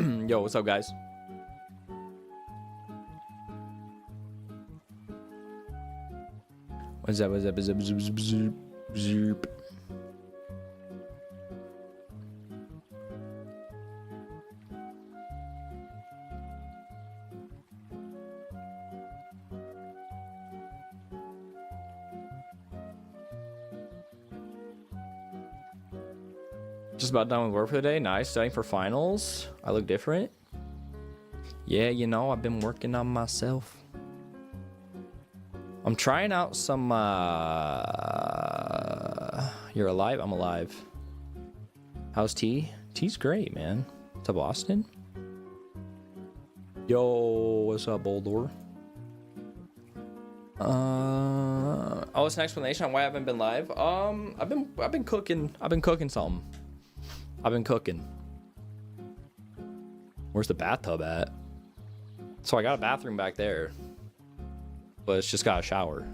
Yo, what's up, guys? What's up? What's up? What's up? Zoop, zoop, zoop, zoop. Just about done with work for the day. Nice. Studying for finals. I look different. Yeah, you know, I've been working on myself. I'm trying out some, You're alive? I'm alive. How's T? T's great, man. To Boston? Yo, what's up, Boldor? Oh, it's an explanation on why I haven't been live. I've been cooking. I've been cooking something. I've been cooking. Where's the bathtub at? So I got a bathroom back there, but it's just got a shower.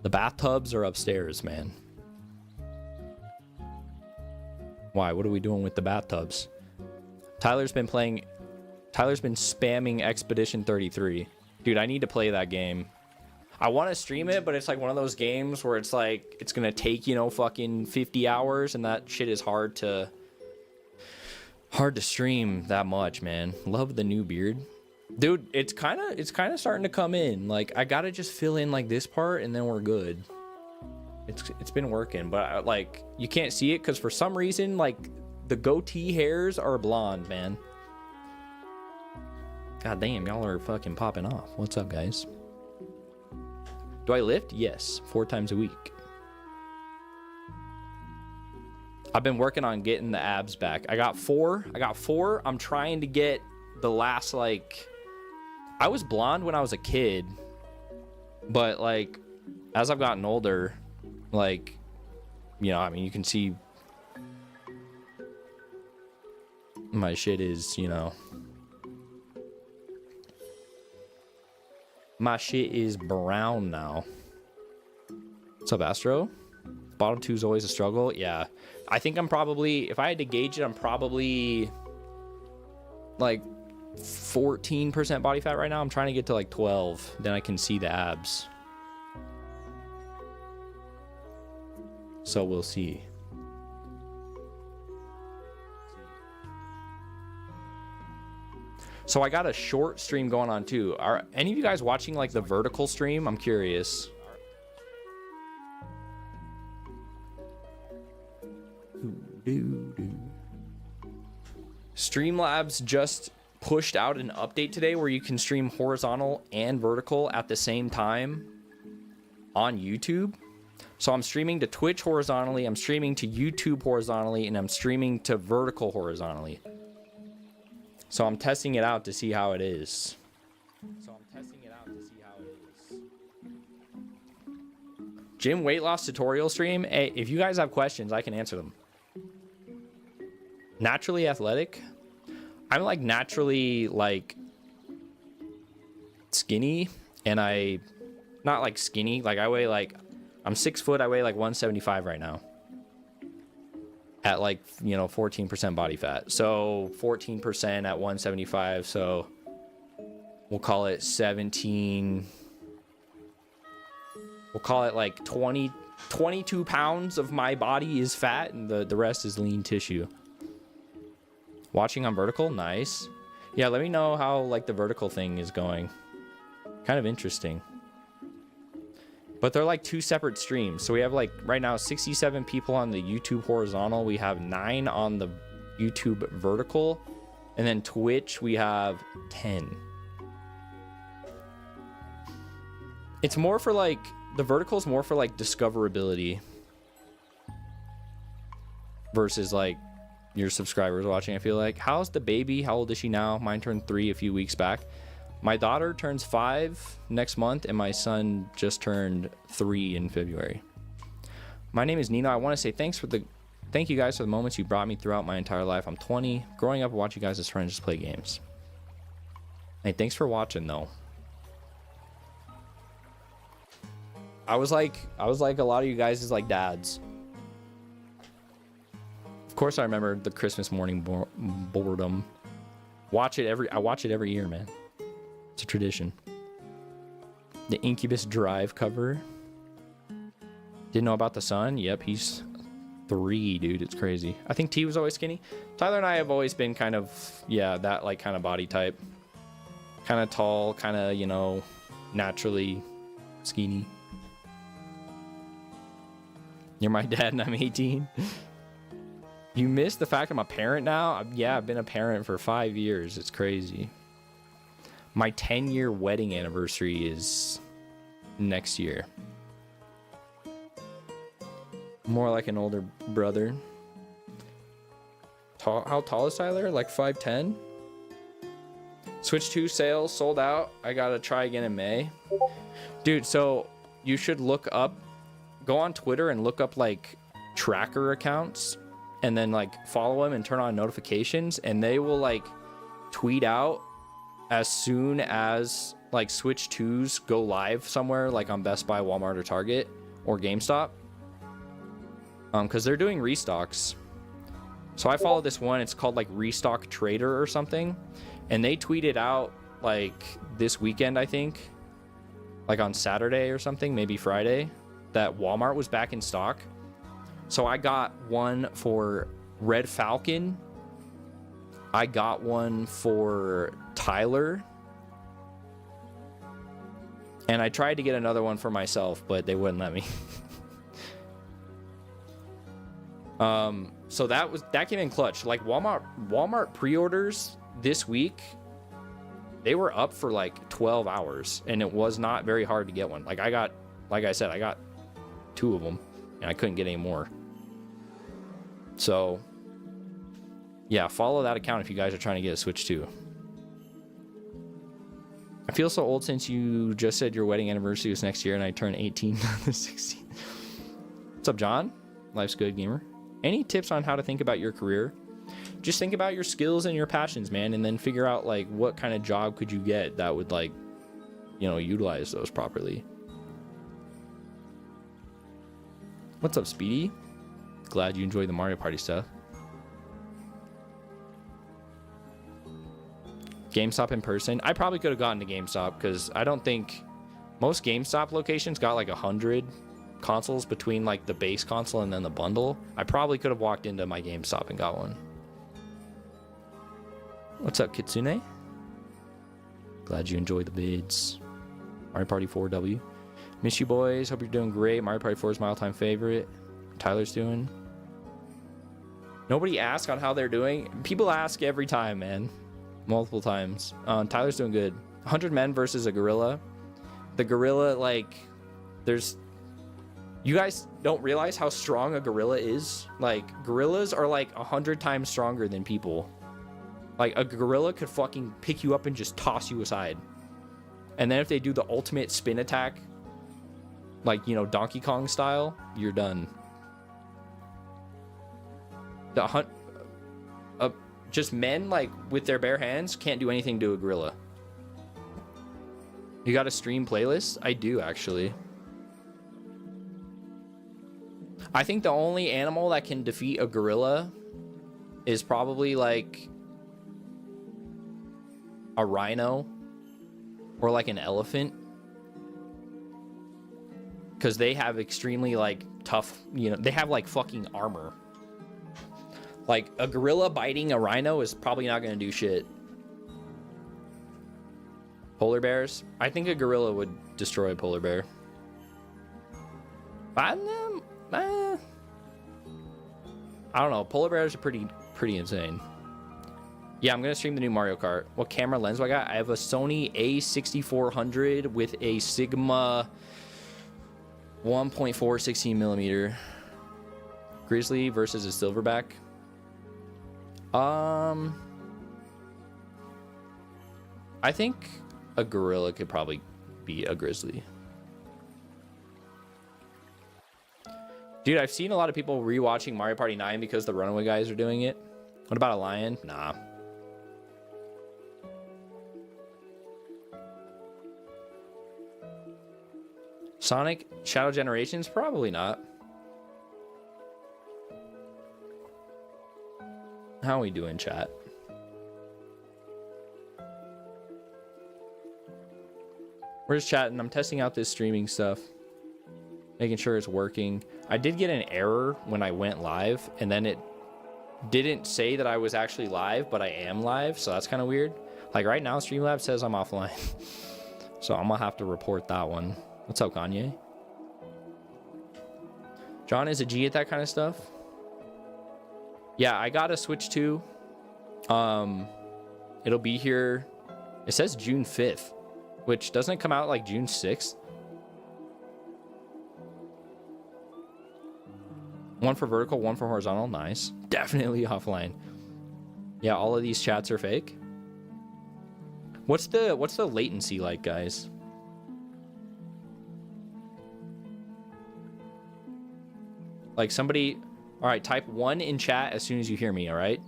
The bathtubs are upstairs, man. Why? What are we doing with the bathtubs? Tyler's been spamming Expedition 33. Dude, I need to play that game. I want to stream it, but it's like one of those games where it's like, it's going to take, you know, fucking 50 hours, and that shit is hard to stream that much, man. Love the new beard. Dude, it's kind of starting to come in. Like, I got to just fill in like this part and then we're good. It's been working, but like, you can't see it because for some reason, like, the goatee hairs are blonde, man. God damn, y'all are fucking popping off. What's up, guys? Do I lift? Yes, 4 times a week. I've been working on getting the abs back. I got four. I'm trying to get the last, like, I was blonde when I was a kid, but like, as I've gotten older, like, you know, I mean, you can see my shit is, you know, my shit is brown now. What's up, Astro? Bottom 2 is always a struggle. Yeah, I think I'm probably, if I had to gauge it, I'm probably like 14% body fat right now. I'm trying to get to like 12, then I can see the abs. So we'll see. So I got a short stream going on too. Are any of you guys watching like the vertical stream? I'm curious. Streamlabs just pushed out an update today where you can stream horizontal and vertical at the same time on YouTube. So I'm streaming to Twitch horizontally, I'm streaming to YouTube horizontally, and I'm streaming to vertical horizontally. So I'm testing it out to see how it is. Gym weight loss tutorial stream. Hey, if you guys have questions, I can answer them. Naturally athletic. I'm like naturally like skinny, and I not like skinny, like I weigh like, I'm 6 foot, I weigh like 175 right now at like, you know, 14% body fat. So 14% at 175, so we'll call it 17, we'll call it like 22 pounds of my body is fat, and the rest is lean tissue. Watching on vertical, nice. Yeah, let me know how like the vertical thing is going. Kind of interesting. But they're like 2 separate streams. So we have like right now 67 people on the YouTube horizontal. We have 9 on the YouTube vertical. And then Twitch, we have 10. It's more for like, the vertical is more for like discoverability versus like your subscribers watching. I feel like, how's the baby? How old is she now? Mine turned 3 a few weeks back. My daughter turns 5 next month, and my son just turned 3 in February. My name is Nino. I want to say thank you guys for the moments you brought me throughout my entire life. I'm 20, growing up watching you guys as friends just play games. Hey, thanks for watching though. I was like a lot of you guys is like dads. Of course I remember the Christmas morning boredom. I watch it every year, man. It's a tradition. The Incubus Drive cover. Didn't know about the son? Yep, he's 3, dude. It's crazy. I think T was always skinny. Tyler and I have always been kind of, yeah, that like kind of body type. Kind of tall, kind of, you know, naturally skinny. You're my dad and I'm 18. You missed the fact I'm a parent now? Yeah, I've been a parent for 5 years. It's crazy. My 10-year wedding anniversary is next year. More like an older brother. How tall is Tyler? Like 5'10"? Switch 2 sales sold out. I gotta try again in May. Dude, so you should look up, go on Twitter and look up like tracker accounts and then like follow them and turn on notifications, and they will like tweet out as soon as like Switch 2s go live somewhere like on Best Buy, Walmart, or Target or GameStop. Because they're doing restocks. So I follow this one, it's called like Restock Trader or something. And they tweeted out like this weekend, I think, like on Saturday or something, maybe Friday, that Walmart was back in stock. So I got one for Red Falcon. I got one for Tyler. And I tried to get another one for myself, but they wouldn't let me. So that came in clutch. Like Walmart pre-orders this week, they were up for like 12 hours and it was not very hard to get one. Like I said, I got 2 of them and I couldn't get any more. So yeah, follow that account if you guys are trying to get a Switch 2. I feel so old since you just said your wedding anniversary was next year and I turn 18 on the 16th. What's up, John? Life's good, gamer. Any tips on how to think about your career? Just think about your skills and your passions, man, and then figure out like what kind of job could you get that would like, you know, utilize those properly. What's up, Speedy? Glad you enjoy the Mario Party stuff. GameStop in person. I probably could have gotten to GameStop because I don't think most GameStop locations got like 100 consoles between like the base console and then the bundle. I probably could have walked into my GameStop and got one. What's up, Kitsune? Glad you enjoyed the vids. Mario Party 4W. Miss you, boys. Hope you're doing great. Mario Party 4 is my all-time favorite. Tyler's doing. Nobody asked on how they're doing. People ask every time, man. Multiple times. Tyler's doing good. 100 men versus a gorilla. The gorilla, like, there's... You guys don't realize how strong a gorilla is. Like, gorillas are like 100 times stronger than people. Like, a gorilla could fucking pick you up and just toss you aside. And then if they do the ultimate spin attack, like, you know, Donkey Kong style, you're done. Just men, like, with their bare hands, can't do anything to a gorilla. You got a stream playlist? I do, actually. I think the only animal that can defeat a gorilla is probably like a rhino or like an elephant, because they have extremely like tough, you know, they have like fucking armor. Like a gorilla biting a rhino is probably not going to do shit. Polar bears? I think a gorilla would destroy a polar bear. I don't know. Polar bears are pretty insane. Yeah, I'm gonna stream the new Mario Kart. What camera lens do I got? I have a Sony A6400 with a Sigma 1.4 16 millimeter. Grizzly versus a silverback. I think a gorilla could probably beat a grizzly. Dude, I've seen a lot of people rewatching Mario Party 9 because the Runaway guys are doing it. What about a lion? Nah. Sonic Shadow Generations? Probably not. How are we doing, chat? We're just chatting. I'm testing out this streaming stuff, making sure it's working. I did get an error when I went live, and then it didn't say that I was actually live, but I am live, so that's kind of weird. Like right now, Streamlabs says I'm offline. So I'm gonna have to report that one. What's up, Kanye? John is a G at that kind of stuff. Yeah, I got a Switch 2. It'll be here. It says June 5th, which doesn't come out like June 6th. One for vertical, one for horizontal. Nice. Definitely offline. Yeah, all of these chats are fake. What's the latency like, guys? Like somebody, all right, type 1 in chat as soon as you hear me, all right?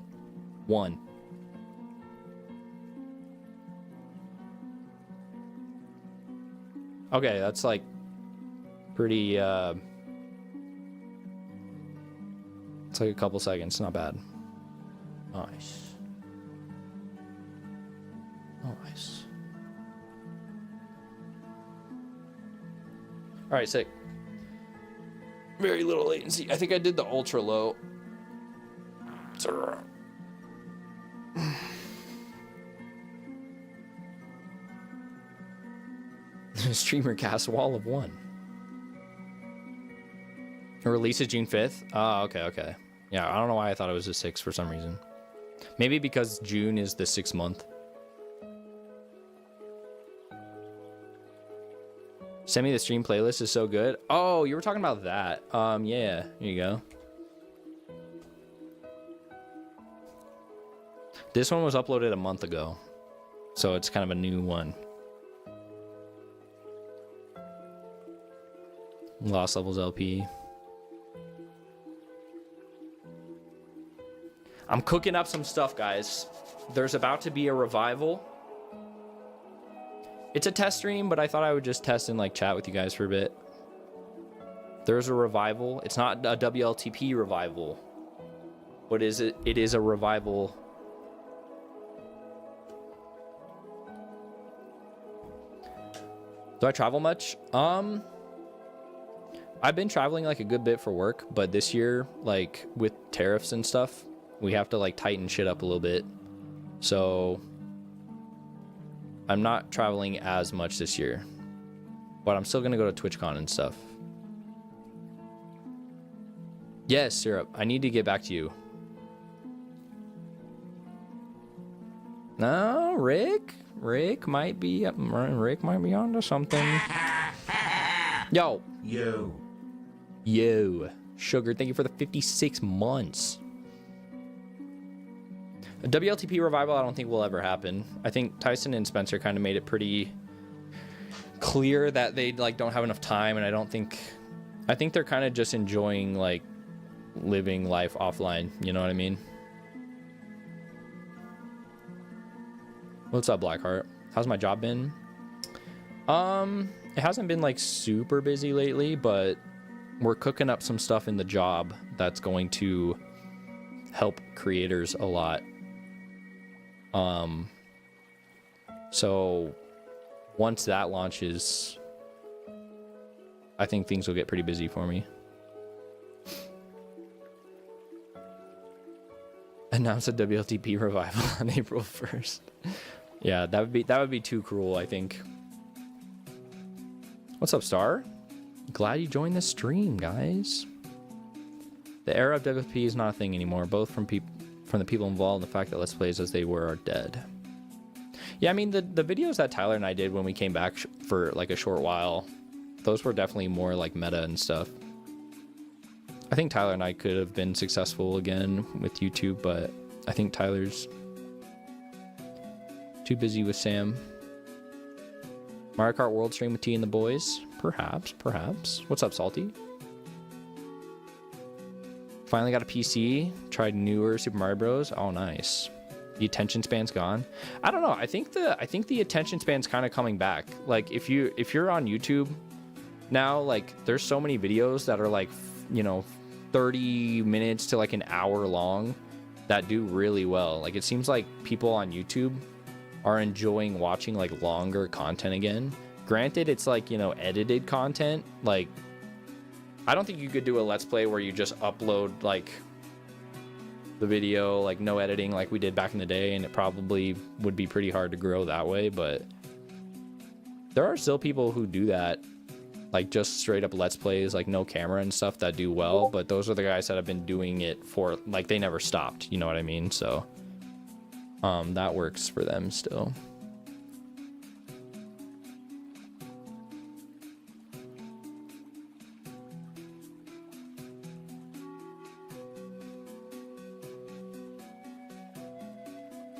1. Okay, that's like pretty, it's like a couple seconds, not bad. Nice. Nice. All right, sick. Very little latency. I think I did the ultra low. Streamer cast wall of 1. It releases June 5th. Oh, okay. Yeah, I don't know why I thought it was the 6th for some reason. Maybe because June is the 6th month. Send me the stream playlist is so good. Oh, you were talking about that. Yeah, here you go. This one was uploaded a month ago, so it's kind of a new one. Lost Levels LP. I'm cooking up some stuff, guys. There's about to be a revival. It's a test stream, but I thought I would just test and like chat with you guys for a bit. There's a revival. It's not a WLTP revival. What is it? It is a revival. Do I travel much? I've been traveling like a good bit for work, but this year, like with tariffs and stuff, we have to like tighten shit up a little bit. So I'm not traveling as much this year, but I'm still gonna go to TwitchCon and stuff. Yes, Syrup, I need to get back to you. No, Rick might be onto something. Yo, Sugar, thank you for the 56 months. A WLTP revival, I don't think will ever happen. I think Tyson and Spencer kind of made it pretty clear that they like don't have enough time, and I think they're kind of just enjoying like living life offline. You know what I mean? What's up, Blackheart? How's my job been? It hasn't been like super busy lately, but we're cooking up some stuff in the job that's going to help creators a lot. So once that launches, I think things will get pretty busy for me. Announce a WLTP revival on April 1st. Yeah, that would be too cruel, I think. What's up, Star? Glad you joined the stream, guys. The era of WLTP is not a thing anymore, both from the people involved and the fact that Let's Plays as they were are dead. Yeah, I mean, the videos that Tyler and I did when we came back for like a short while, those were definitely more like meta and stuff. I think Tyler and I could have been successful again with YouTube, but I think Tyler's too busy with Sam. Mario Kart World stream with T and the boys? Perhaps. What's up, Salty? Finally got a PC. Tried newer Super Mario Bros. Oh, nice. The attention span's gone. I don't know. I think the attention span's kind of coming back. Like if you're on YouTube now, like there's so many videos that are like, you know, 30 minutes to like an hour long that do really well. Like it seems like people on YouTube are enjoying watching like longer content again, Granted, it's like, you know, edited content. Like, I don't think you could do a Let's Play where you just upload, like, the video, like, no editing like we did back in the day, and it probably would be pretty hard to grow that way, but there are still people who do that, like, just straight up Let's Plays, like, no camera and stuff that do well, but those are the guys that have been doing it for, like, they never stopped, you know what I mean? So, that works for them still.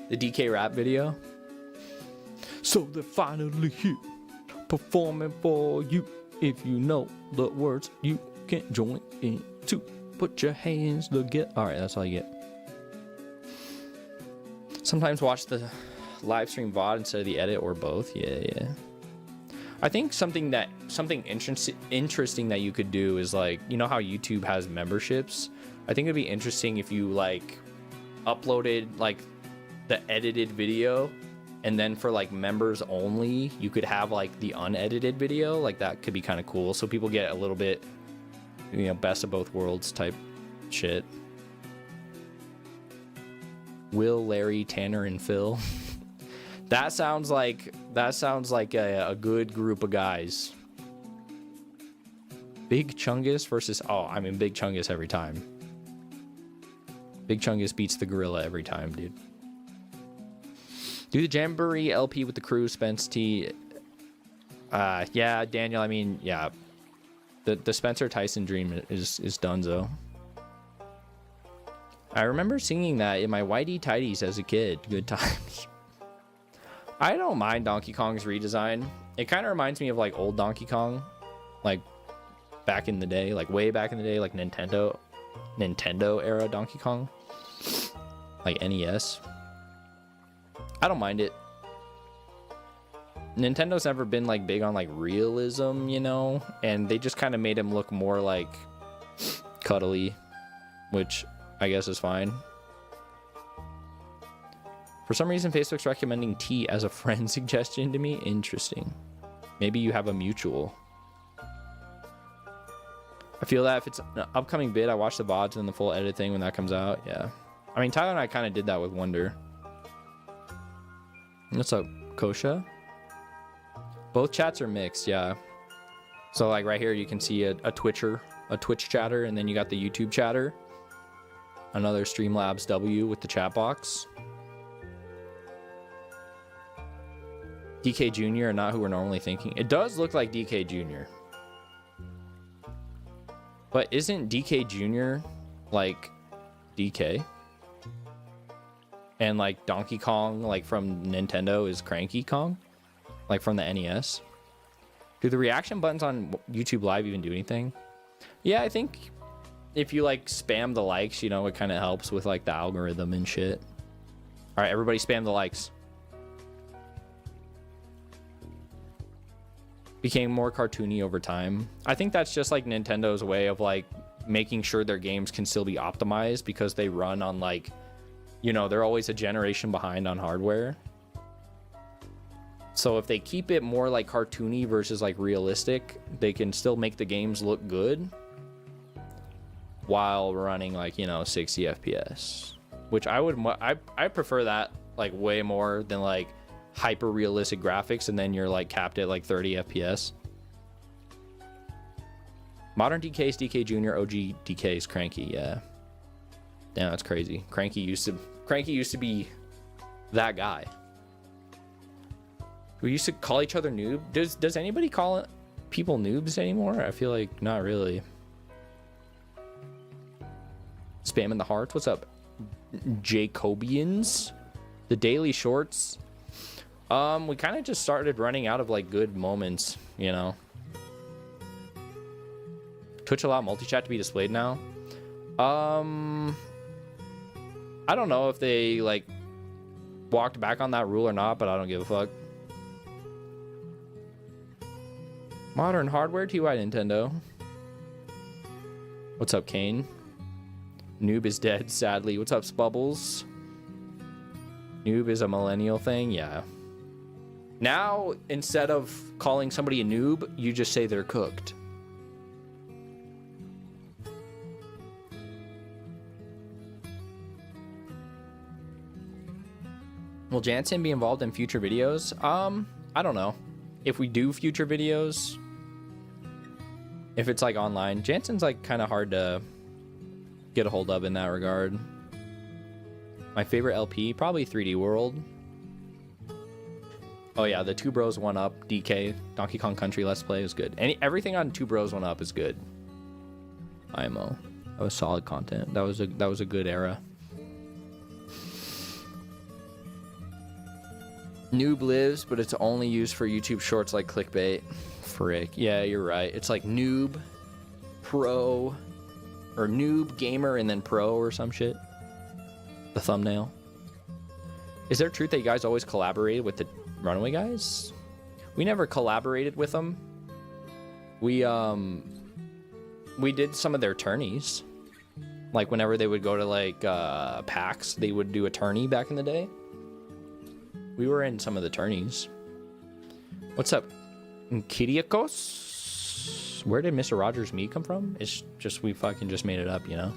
The DK rap video. So they're finally here, performing for you. If you know the words, you can join in too. Put your hands together. All right, that's all you get. Sometimes watch the live stream VOD instead of the edit, or both. Yeah. I think something interesting that you could do is, like, you know how YouTube has memberships? I think it'd be interesting if you, like, uploaded, like, the edited video, and then for, like, members only, you could have, like, the unedited video. Like, that could be kind of cool, so people get a little bit, you know, best of both worlds type shit. Will, Larry, Tanner, and Phil. That sounds like a good group of guys. Big Chungus versus, oh, I mean, Big Chungus every time. Big Chungus beats the gorilla every time, dude. Do the Jamboree LP with the crew, Spence T. Yeah, Daniel, I mean, yeah. The Spencer Tyson dream is donezo. I remember singing that in my Whitey Tidies as a kid. Good times. I don't mind Donkey Kong's redesign. It kind of reminds me of, like, old Donkey Kong. Like, back in the day. Like, way back in the day. Like, Nintendo era Donkey Kong. Like, NES. I don't mind it. Nintendo's never been, like, big on, like, realism, you know? And they just kind of made him look more, like, cuddly. Which I guess is fine. For some reason, Facebook's recommending T as a friend suggestion to me. Interesting. Maybe you have a mutual. I feel that if it's an upcoming bid, I watch the VODs and the full edit thing when that comes out. Yeah. I mean, Tyler and I kind of did that with Wonder. What's up, Kosha? Both chats are mixed, yeah. So, like, right here, you can see a Twitch chatter, and then you got the YouTube chatter. Another Streamlabs W with the chat box. DK Jr. are not who we're normally thinking. It does look like DK Jr. But isn't DK Jr. like DK? And, like, Donkey Kong, like, from Nintendo is Cranky Kong? Like, from the NES? Do the reaction buttons on YouTube Live even do anything? Yeah, I think if you, like, spam the likes, you know, it kind of helps with, like, the algorithm and shit. All right, everybody spam the likes. Became more cartoony over time. I think that's just, like, Nintendo's way of, like, making sure their games can still be optimized because they run on, like, you know, they're always a generation behind on hardware. So if they keep it more, like, cartoony versus, like, realistic, they can still make the games look good while running, like, you know, 60 FPS, which I prefer that, like, way more than, like, hyper realistic graphics and then you're, like, capped at, like, 30 FPS. Modern DK's DK Jr. OG DK's Cranky. Yeah, damn, that's crazy. Cranky used to be that guy. We used to call each other noob. Does anybody call people noobs anymore? I feel like not really. Spamming the hearts. What's up, Jacobians? The daily shorts. We kind of just started running out of, like, good moments, you know. Twitch allow multi-chat to be displayed now. I don't know if they, like, walked back on that rule or not, but I don't give a fuck. Modern hardware, TY Nintendo. What's up, Kane? Noob is dead, sadly. What's up, Spubbles? Noob is a millennial thing? Yeah. Now, instead of calling somebody a noob, you just say they're cooked. Will Jansen be involved in future videos? I don't know. If we do future videos, if it's like online, Jansen's like kind of hard to get a hold of in that regard. My favorite LP, probably 3D World. Oh yeah, the Two Bros 1-Up, DK, Donkey Kong Country Let's Play is good. Everything on Two Bros 1-Up is good. IMO. That was solid content. That was a good era. Noob lives, but it's only used for YouTube shorts like clickbait. Frick. Yeah, you're right. It's like noob, pro, or noob, gamer, and then pro or some shit. The thumbnail. Is there truth that you guys always collaborated with the Runaway guys? We never collaborated with them. We did some of their tourneys. Like whenever they would go to like PAX, they would do a tourney back in the day. We were in some of the tourneys. What's up, Kyriakos? Where did Mr. Rogers' Me come from? It's just, we fucking just made it up, you know?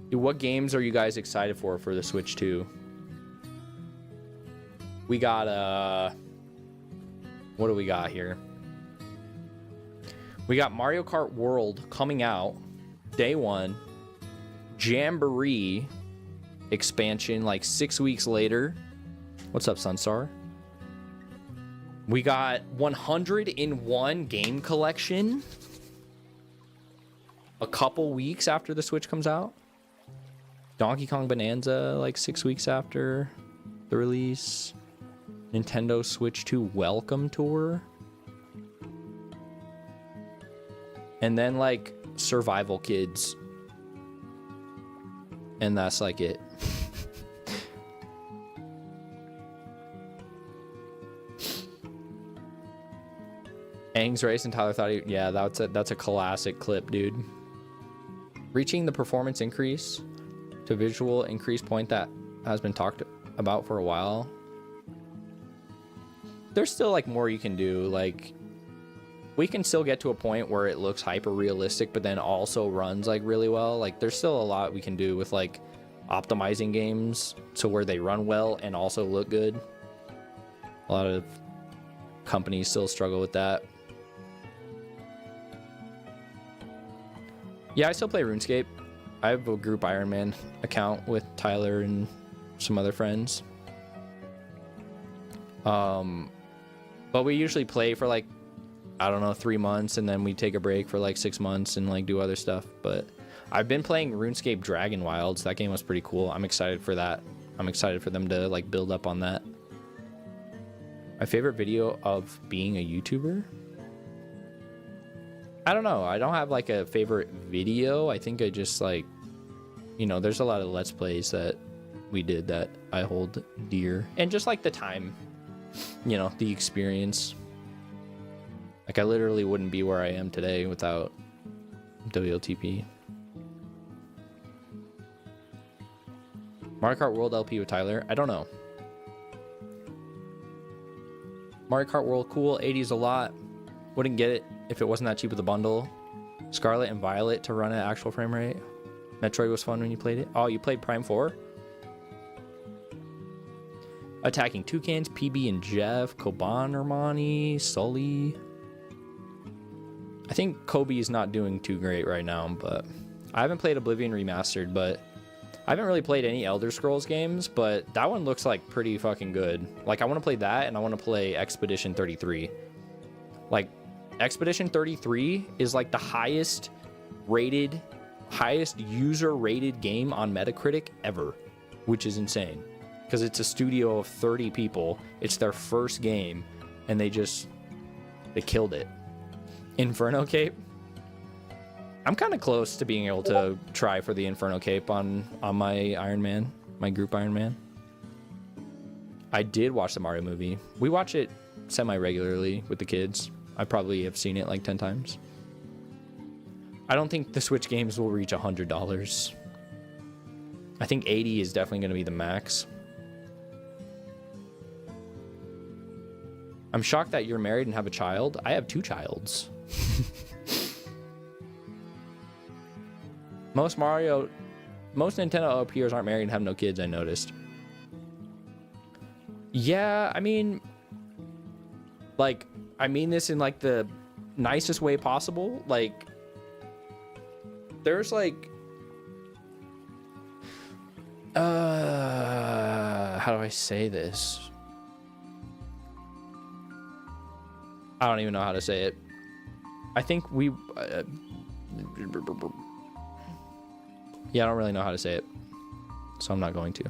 Dude, what games are you guys excited for the Switch 2? We got, what do we got here? We got Mario Kart World coming out day one. Jamboree expansion like 6 weeks later. What's up, Sunstar? We got 101 game collection a couple weeks after the Switch comes out. Donkey Kong Bonanza like 6 weeks after the release. Nintendo Switch 2 Welcome Tour. And then like Survival Kids. And that's like it. Aang's race and Tyler thought he, yeah, that's a classic clip, dude. Reaching the performance increase to visual increase point that has been talked about for a while. There's still like more you can do. Like we can still get to a point where it looks hyper realistic, but then also runs like really well. Like there's still a lot we can do with like optimizing games to where they run well and also look good. A lot of companies still struggle with that. Yeah, I still play RuneScape. I have a group Iron Man account with Tyler and some other friends. But we usually play for like, I don't know, 3 months, and then we take a break for like 6 months and like do other stuff. But I've been playing RuneScape Dragon Wilds. That game was pretty cool. I'm excited for that. I'm excited for them to like build up on that. My favorite video of being a YouTuber? I don't know. I don't have like a favorite video. I think I just like, you know, there's a lot of Let's Plays that we did that I hold dear. And just like the time, you know, the experience. Like I literally wouldn't be where I am today without WLTP. Mario Kart World LP with Tyler? I don't know. Mario Kart World, cool. 80s a lot. Wouldn't get it if it wasn't that cheap with the bundle. Scarlet and Violet to run at actual frame rate. Metroid was fun when you played it. Oh, you played Prime 4? Attacking Toucans, PB and Jeff, Koban Armani, Sully. I think Kobe is not doing too great right now, but I haven't played Oblivion Remastered, but I haven't really played any Elder Scrolls games, but that one looks like pretty fucking good. Like I want to play that, and I want to play Expedition 33. Like Expedition 33 is like the highest user rated game on Metacritic ever, which is insane because it's a studio of 30 people. It's their first game and they killed it. Inferno Cape. I'm kind of close to being able to try for the Inferno Cape on my Iron Man, my group Iron Man. I did watch the Mario movie. We watch it semi-regularly with the kids. I probably have seen it like 10 times. I don't think the Switch games will reach $100. I think 80 is definitely going to be the max. I'm shocked that you're married and have a child. I have 2 childs. Most Nintendo LPers aren't married and have no kids, I noticed. Yeah, I mean, like, I mean this in like the nicest way possible. Like, there's like, how do I say this? I don't even know how to say it. I think we, yeah, I don't really know how to say it, so I'm not going to.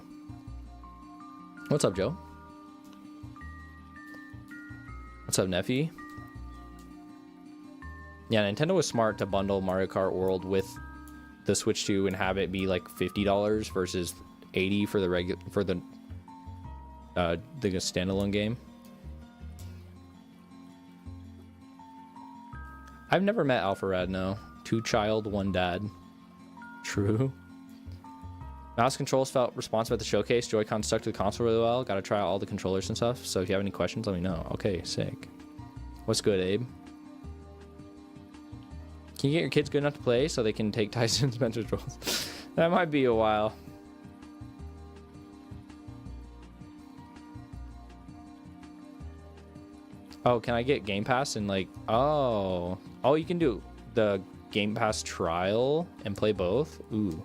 What's up, Joe? What's up, Neffy? Yeah, Nintendo was smart to bundle Mario Kart World with the Switch 2 and have it be like $50 versus $80 for the standalone game. I've never met Alpharad, no. 2 child, 1 dad. True. Mouse controls felt responsive at the showcase. Joy-Con stuck to the console really well. Got to try out all the controllers and stuff. So if you have any questions, let me know. Okay, sick. What's good, Abe? Can you get your kids good enough to play so they can take Tyson Spencer's roles? That might be a while. Oh, can I get Game Pass and like, oh, you can do the Game Pass trial and play both? Ooh.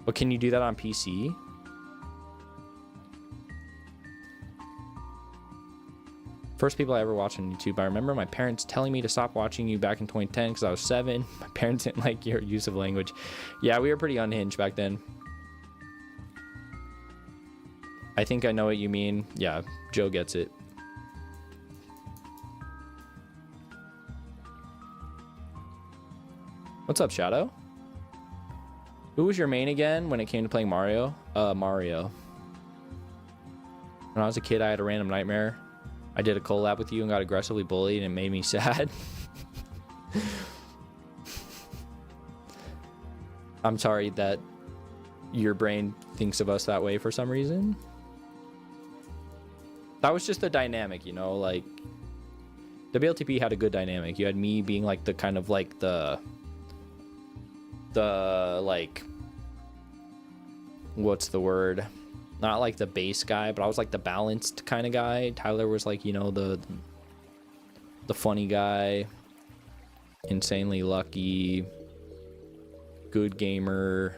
But can you do that on PC? First people I ever watched on YouTube. I remember my parents telling me to stop watching you back in 2010 because I was 7. My parents didn't like your use of language. Yeah, we were pretty unhinged back then. I think I know what you mean. Yeah, Joe gets it. What's up, Shadow? Who was your main again when it came to playing Mario? Mario. When I was a kid, I had a random nightmare. I did a collab with you and got aggressively bullied, and it made me sad. I'm sorry that your brain thinks of us that way for some reason. That was just the dynamic, you know, like WLTP had a good dynamic. You had me being like the kind of like the like, what's the word? Not like the bass guy, but I was like the balanced kind of guy. Tyler was like, you know, the funny guy, insanely lucky, good gamer,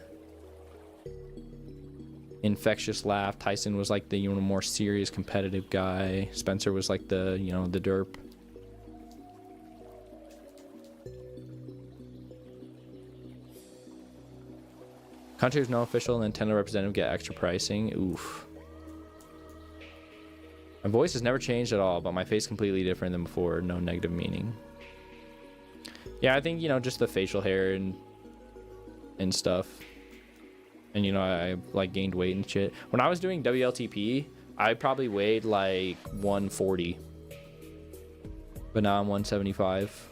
infectious laugh. Tyson was like the, you know, more serious competitive guy. Spencer was like the, you know, the derp. Countries no official Nintendo representative get extra pricing. Oof. My voice has never changed at all, but my face completely different than before. No negative meaning. Yeah, I think, you know, just the facial hair and stuff. And, you know, I like gained weight and shit. When I was doing WLTP, I probably weighed like 140. But now I'm 175.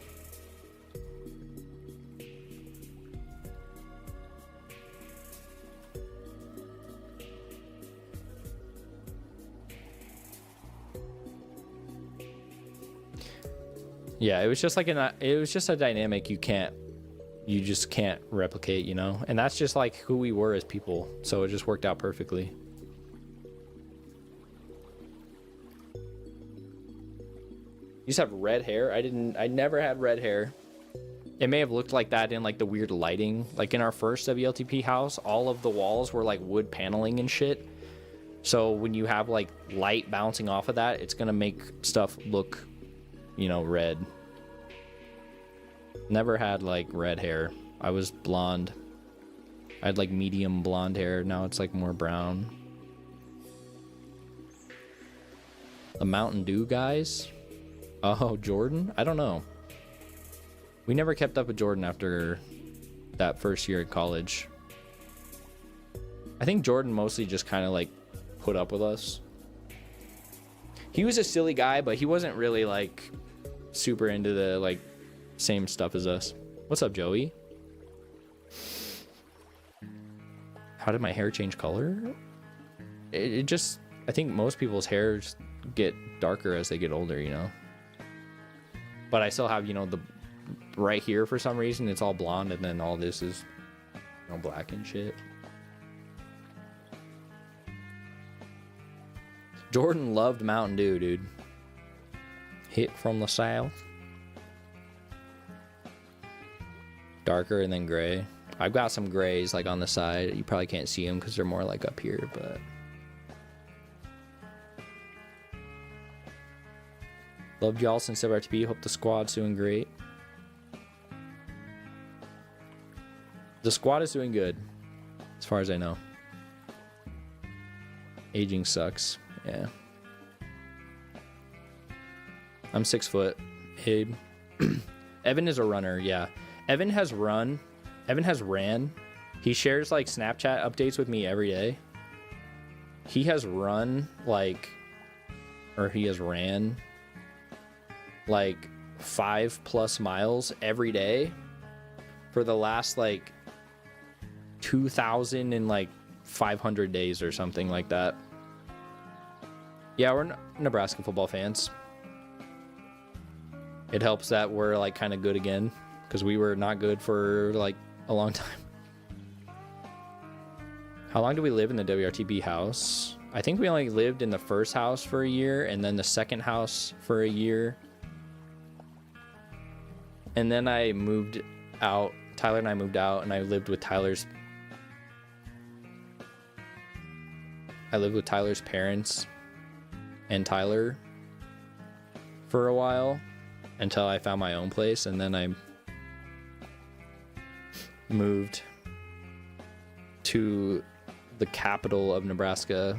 Yeah, it was just like it was just a dynamic you just can't replicate, you know? And that's just like who we were as people. So it just worked out perfectly. You just have red hair? I never had red hair. It may have looked like that in like the weird lighting. Like in our first WLTP house, all of the walls were like wood paneling and shit. So when you have like light bouncing off of that, it's gonna make stuff look, you know, red. Never had like red hair. I was blonde. I had like medium blonde hair. Now it's like more brown. The Mountain Dew guys? Oh, Jordan? I don't know. We never kept up with Jordan after that first year at college. I think Jordan mostly just kind of like put up with us. He was a silly guy, but he wasn't really like super into the like same stuff as us. What's up, Joey? How did my hair change color? It just, I think most people's hair just get darker as they get older, you know? But I still have, you know, the right here for some reason, it's all blonde, and then all this is, you know, black and shit. Jordan loved Mountain Dew, dude. Hit from the south. Darker and then gray. I've got some grays like on the side. You probably can't see them because they're more like up here, but loved y'all since WRTP. Hope the squad's doing great. The squad is doing good, as far as I know. Aging sucks. Yeah. I'm 6 foot. Abe. Evan is a runner. Yeah. Evan has ran. He shares like Snapchat updates with me every day. He has run like, or he has ran like 5+ miles every day for the last like 2,500 days or something like that. Yeah, we're Nebraska football fans. It helps that we're like kind of good again, because we were not good for like a long time. How long do we live in the WRTB house? I think we only lived in the first house for a year, and then the second house for a year. And then I moved out. Tyler and I moved out, and I lived with Tyler's parents and Tyler for a while until I found my own place, and then I moved to the capital of Nebraska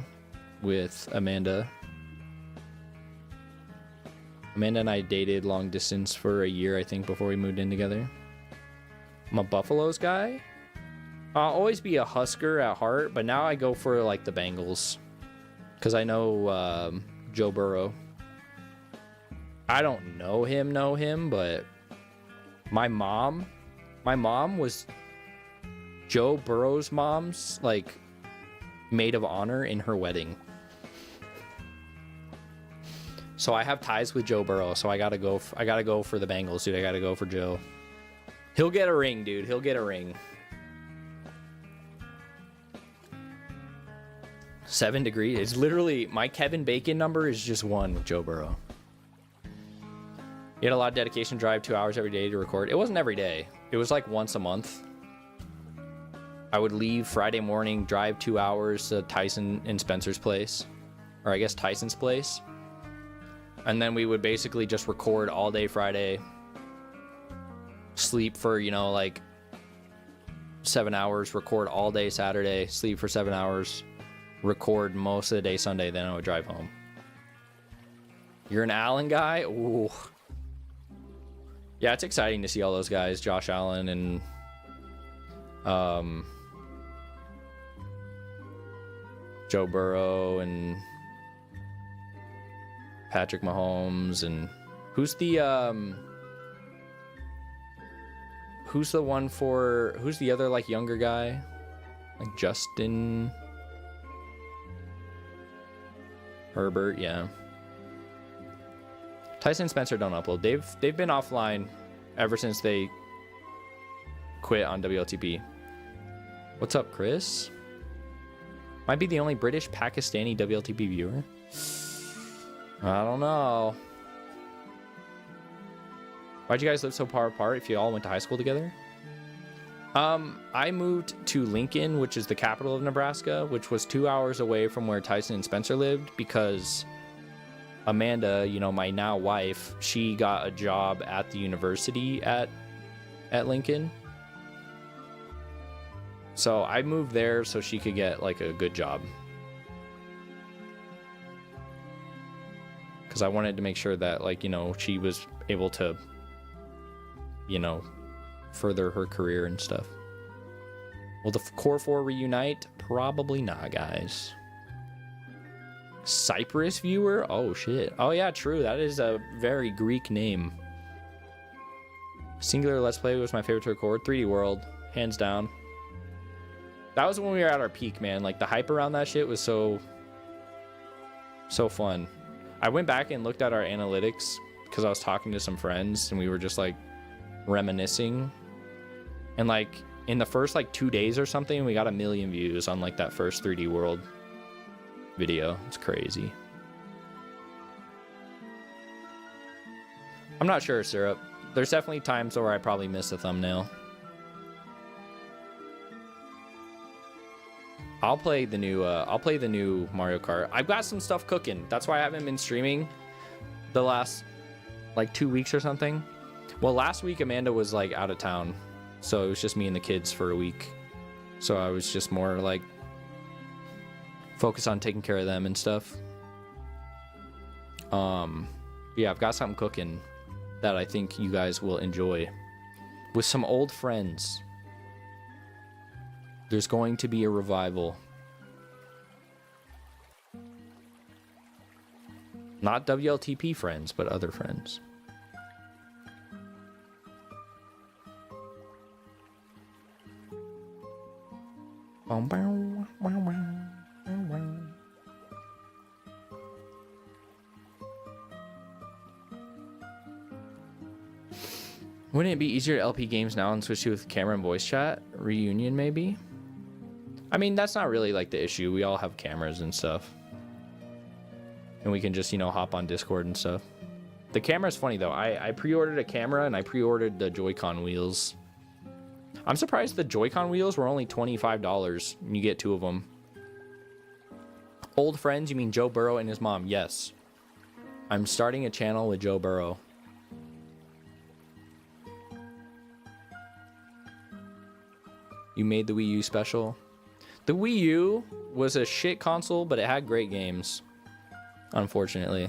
with Amanda. Amanda and I dated long distance for a year, I think, before we moved in together. I'm a Buffaloes guy. I'll always be a Husker at heart, but now I go for like the Bengals because I know Joe Burrow. I don't know him, but my mom was Joe Burrow's mom's like maid of honor in her wedding. So I have ties with Joe Burrow, so I gotta go for the Bengals, dude. I gotta go for Joe. He'll get a ring, dude. He'll get a ring. 7 degrees. It's literally, my Kevin Bacon number is just 1 with Joe Burrow. He had a lot of dedication, drive 2 hours every day to record. It wasn't every day. It was like once a month. I would leave Friday morning, drive 2 hours to Tyson and Spencer's place. Or I guess Tyson's place. And then we would basically just record all day Friday. Sleep for, you know, like 7 hours. Record all day Saturday. Sleep for 7 hours. Record most of the day Sunday. Then I would drive home. You're an Allen guy? Ooh. Yeah, it's exciting to see all those guys. Josh Allen and Joe Burrow and Patrick Mahomes, and who's the other like younger guy, like Justin Herbert? Yeah. Tyson and Spencer don't upload. They've been offline ever since they quit on WLTP. What's up, Chris? Might be the only British Pakistani WLTP viewer. I don't know. Why'd you guys live so far apart if you all went to high school together? I moved to Lincoln, which is the capital of Nebraska, which was 2 hours away from where Tyson and Spencer lived, because Amanda, you know, my now wife, she got a job at the university at Lincoln. So I moved there so she could get like a good job. Because I wanted to make sure that, like, you know, she was able to, you know, further her career and stuff. Will the Core 4 reunite? Probably not, guys. Cyprus viewer? Oh, shit. Oh, yeah, true. That is a very Greek name. Singular Let's Play was my favorite to record. 3D World, hands down. That was when we were at our peak, man. Like the hype around that shit was so fun. I went back and looked at our analytics because I was talking to some friends and we were just like reminiscing. And like in the first like 2 days or something, we got 1 million views on like that first 3D World video. It's crazy. I'm not sure, Syrup. There's definitely times where I probably miss a thumbnail. I'll play the new Mario Kart. I've got some stuff cooking. That's why I haven't been streaming the last like 2 weeks or something. Well, last week Amanda was like out of town, so it was just me and the kids for a week. So I was just more like focused on taking care of them and stuff. Yeah, I've got something cooking that I think you guys will enjoy with some old friends. There's going to be a revival. Not WLTP friends, but other friends. Wouldn't it be easier to LP games now and switch to with camera and voice chat? Reunion, maybe? I mean, that's not really like the issue. We all have cameras and stuff. And we can just, you know, hop on Discord and stuff. The camera's funny, though. I pre-ordered a camera and I pre-ordered the Joy-Con wheels. I'm surprised the Joy-Con wheels were only $25 and you get 2 of them. Old friends, you mean Joe Burrow and his mom? Yes. I'm starting a channel with Joe Burrow. You made the Wii U special. The Wii U was a shit console, but it had great games. Unfortunately.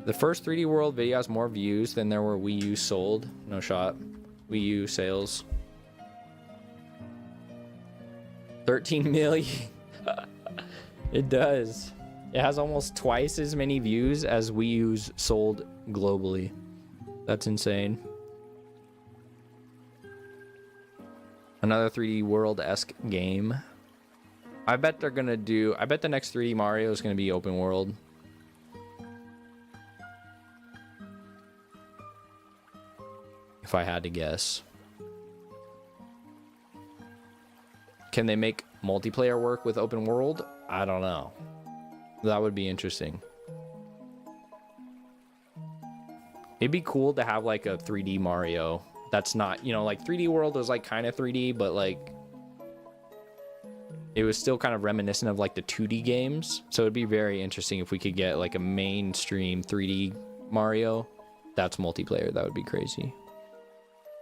The first 3D World video has more views than there were Wii U sold. No shot. Wii U sales. 13 million. It does. It has almost twice as many views as Wii U's sold globally. That's insane. Another 3D World-esque game. I bet they're gonna do... I bet the next 3D Mario is gonna be open world. If I had to guess. Can they make multiplayer work with open world? I don't know. That would be interesting. It'd be cool to have like a 3D Mario that's not, you know, like 3D World was like kind of 3D, but like it was still kind of reminiscent of like the 2D games. So it'd be very interesting if we could get like a mainstream 3D Mario that's multiplayer. That would be crazy.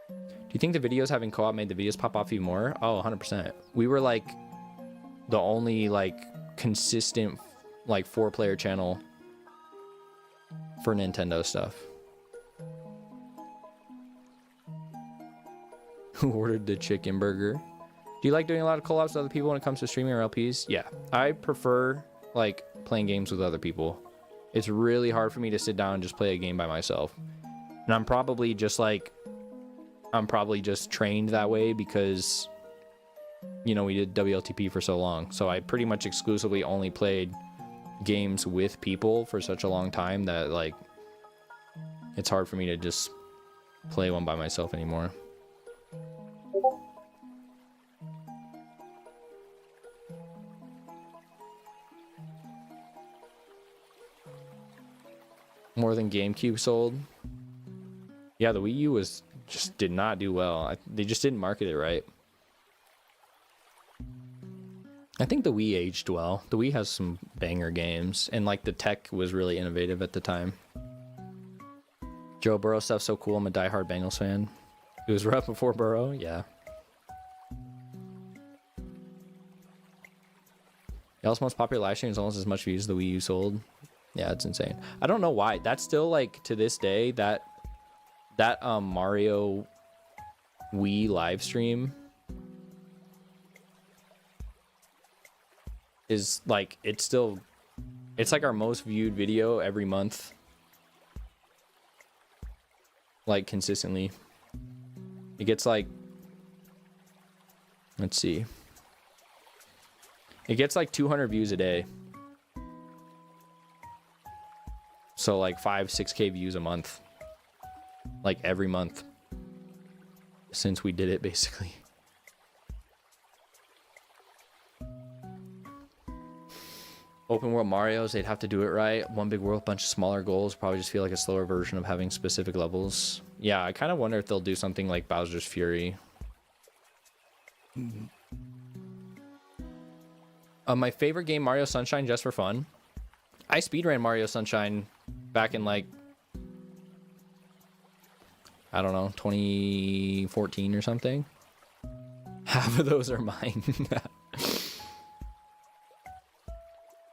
Do you think the videos having co-op made the videos pop off even more? Oh, 100%. We were like the only like consistent like 4-player channel for Nintendo stuff. Who ordered the chicken burger? Do you like doing a lot of collabs with other people when it comes to streaming or LPs? Yeah, I prefer like playing games with other people. It's really hard for me to sit down and just play a game by myself. And I'm probably just trained that way because, you know, we did WLTP for so long. So I pretty much exclusively only played games with people for such a long time that like it's hard for me to just play one by myself anymore. More than GameCube sold. Yeah, the Wii U was just did not do well. They just didn't market it right. I think the Wii aged well. The Wii has some banger games, and like the tech was really innovative at the time. Joe Burrow stuff's so cool. I'm a diehard Bengals fan. It was rough before Burrow, yeah. Y'all's most popular live stream is almost as much views as the Wii U sold. Yeah, it's insane. I don't know why. That's still like to this day that Mario Wii live stream is like it's like our most viewed video every month. like consistently. It gets like, let's see. It gets like 200 views a day. So like 5-6K views a month. Like every month. Since we did it, basically. Open world Marios, they'd have to do it right. One big world, bunch of smaller goals. Probably just feel like a slower version of having specific levels. Yeah, I kind of wonder if they'll do something like Bowser's Fury. My favorite game, Mario Sunshine, just for fun. I speedran Mario Sunshine back in like, I don't know, 2014 or something. Half of those are mine.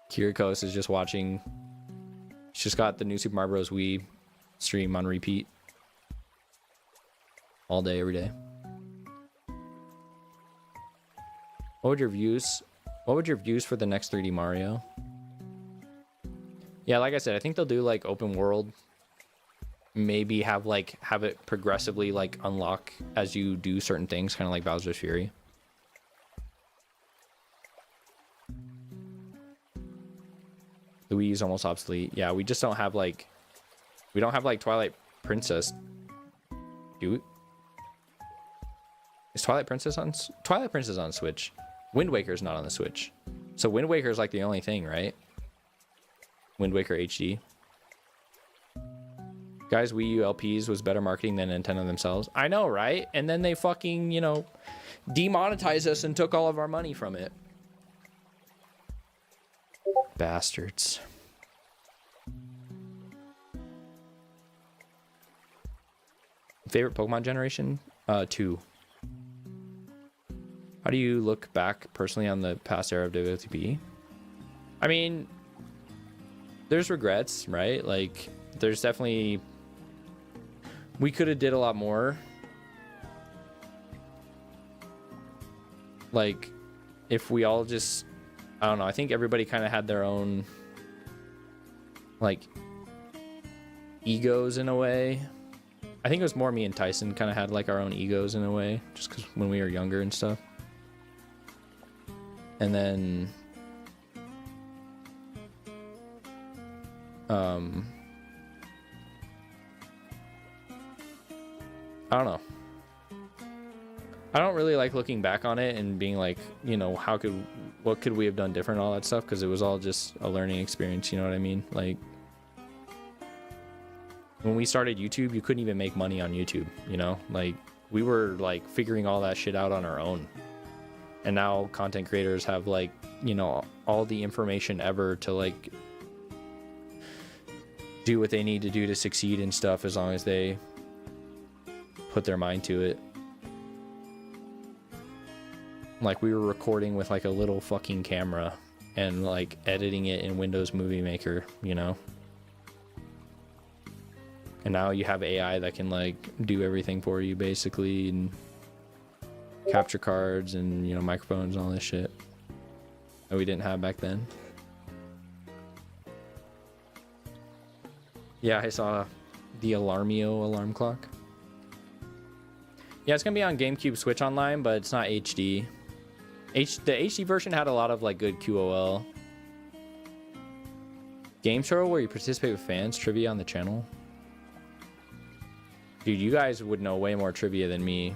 Kirikos is just watching. She's just got the new Super Mario Bros. Wii stream on repeat. All day, every day. What would your views for the next 3D Mario? Yeah, like I said, I think they'll do like open world. Maybe have it progressively like unlock as you do certain things, kind of like Bowser's Fury. The Wii is almost obsolete. Yeah, we just don't have like, we don't have like Twilight Princess. Do we? Is Twilight Princess on Switch? Wind Waker's not on the Switch. So Wind Waker is like the only thing, right? Wind Waker HD. Guys, Wii U LPs was better marketing than Nintendo themselves. I know, right? And then they fucking, you know, demonetized us and took all of our money from it. Bastards. Favorite Pokemon generation? 2. How do you look back personally on the past era of WTP? I mean, there's regrets, right? Like, there's definitely, we could have did a lot more. Like, if we all just, I don't know, I think everybody kind of had their own, like, egos in a way. I think it was more me and Tyson kind of had, like, our own egos in a way, just because when we were younger and stuff. And then, I don't know. I don't really like looking back on it and being like, you know, what could we have done different, all that stuff, because it was all just a learning experience, you know what I mean? Like, when we started YouTube, you couldn't even make money on YouTube, you know? Like, we were, like, figuring all that shit out on our own. And now content creators have, like, you know, all the information ever to, like, do what they need to do to succeed and stuff, as long as they put their mind to it. Like, we were recording with like a little fucking camera and like editing it in Windows Movie Maker, you know? And now you have AI that can like do everything for you basically, and capture cards and, you know, microphones and all this shit that we didn't have back then. Yeah, I saw the Alarmio alarm clock. Yeah, it's gonna be on GameCube Switch Online, but it's not HD. The HD version had a lot of like good QOL. Game show where you participate with fans, trivia on the channel. Dude, you guys would know way more trivia than me.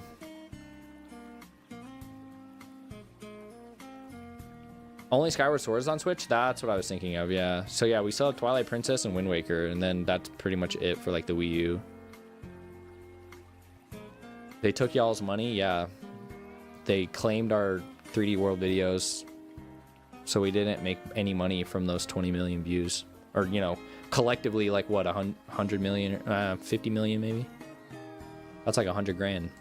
Only Skyward Sword is on Switch? That's what I was thinking of, yeah. So yeah, we still have Twilight Princess and Wind Waker, and then that's pretty much it for like the Wii U. They took y'all's money, yeah. They claimed our 3D World videos, so we didn't make any money from those 20 million views. Or, you know, collectively, like what, 100 million, 50 million maybe? That's like 100 grand.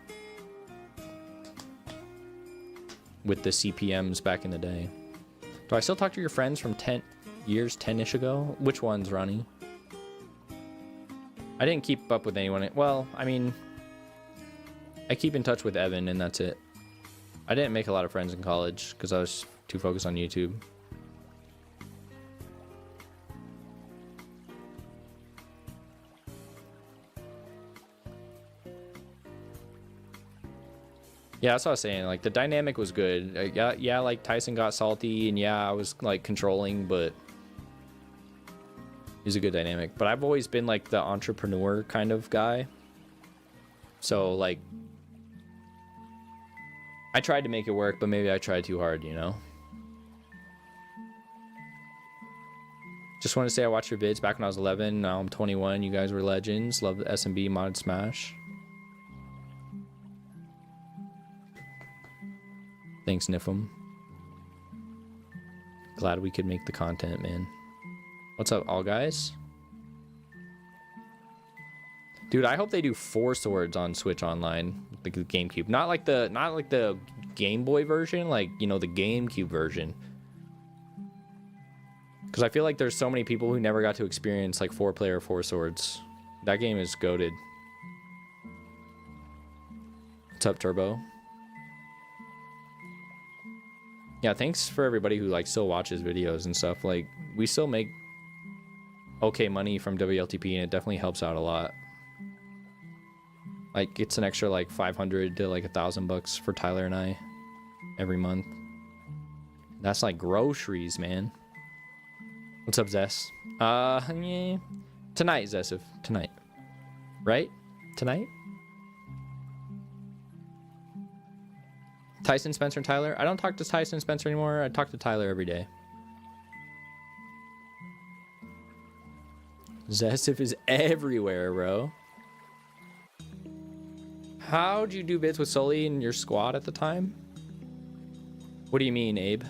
With the CPMs back in the day. Do I still talk to your friends from 10-ish ago? Which ones, Ronnie? I didn't keep up with anyone. Well, I mean, I keep in touch with Evan, and that's it. I didn't make a lot of friends in college because I was too focused on YouTube. Yeah, that's what I was saying. Like the dynamic was good. Yeah, like Tyson got salty, and yeah, I was like controlling, but it was a good dynamic. But I've always been like the entrepreneur kind of guy. So like, I tried to make it work, but maybe I tried too hard, you know? Just want to say I watched your vids back when I was 11. Now I'm 21. You guys were legends. Love the SMB mod smash. Thanks, Nifum. Glad we could make the content, man. What's up, all guys? Dude, I hope they do 4 swords on Switch Online, like the GameCube. Not like the Game Boy version, like, you know, the GameCube version. Because I feel like there's so many people who never got to experience like 4-player 4 swords. That game is goated. What's up, Turbo? Yeah, thanks for everybody who like still watches videos and stuff. Like, we still make okay money from WLTP, and it definitely helps out a lot. Like, it's an extra like 500 to like $1,000 for Tyler and I every month. That's like groceries, man. What's up, Zess? Yeah. Tonight, Zessiv. Tonight. Right? Tonight? Tyson, Spencer, and Tyler? I don't talk to Tyson and Spencer anymore. I talk to Tyler every day. Zessiv is everywhere, bro. How'd you do bits with Sully in your squad at the time? What do you mean, Abe?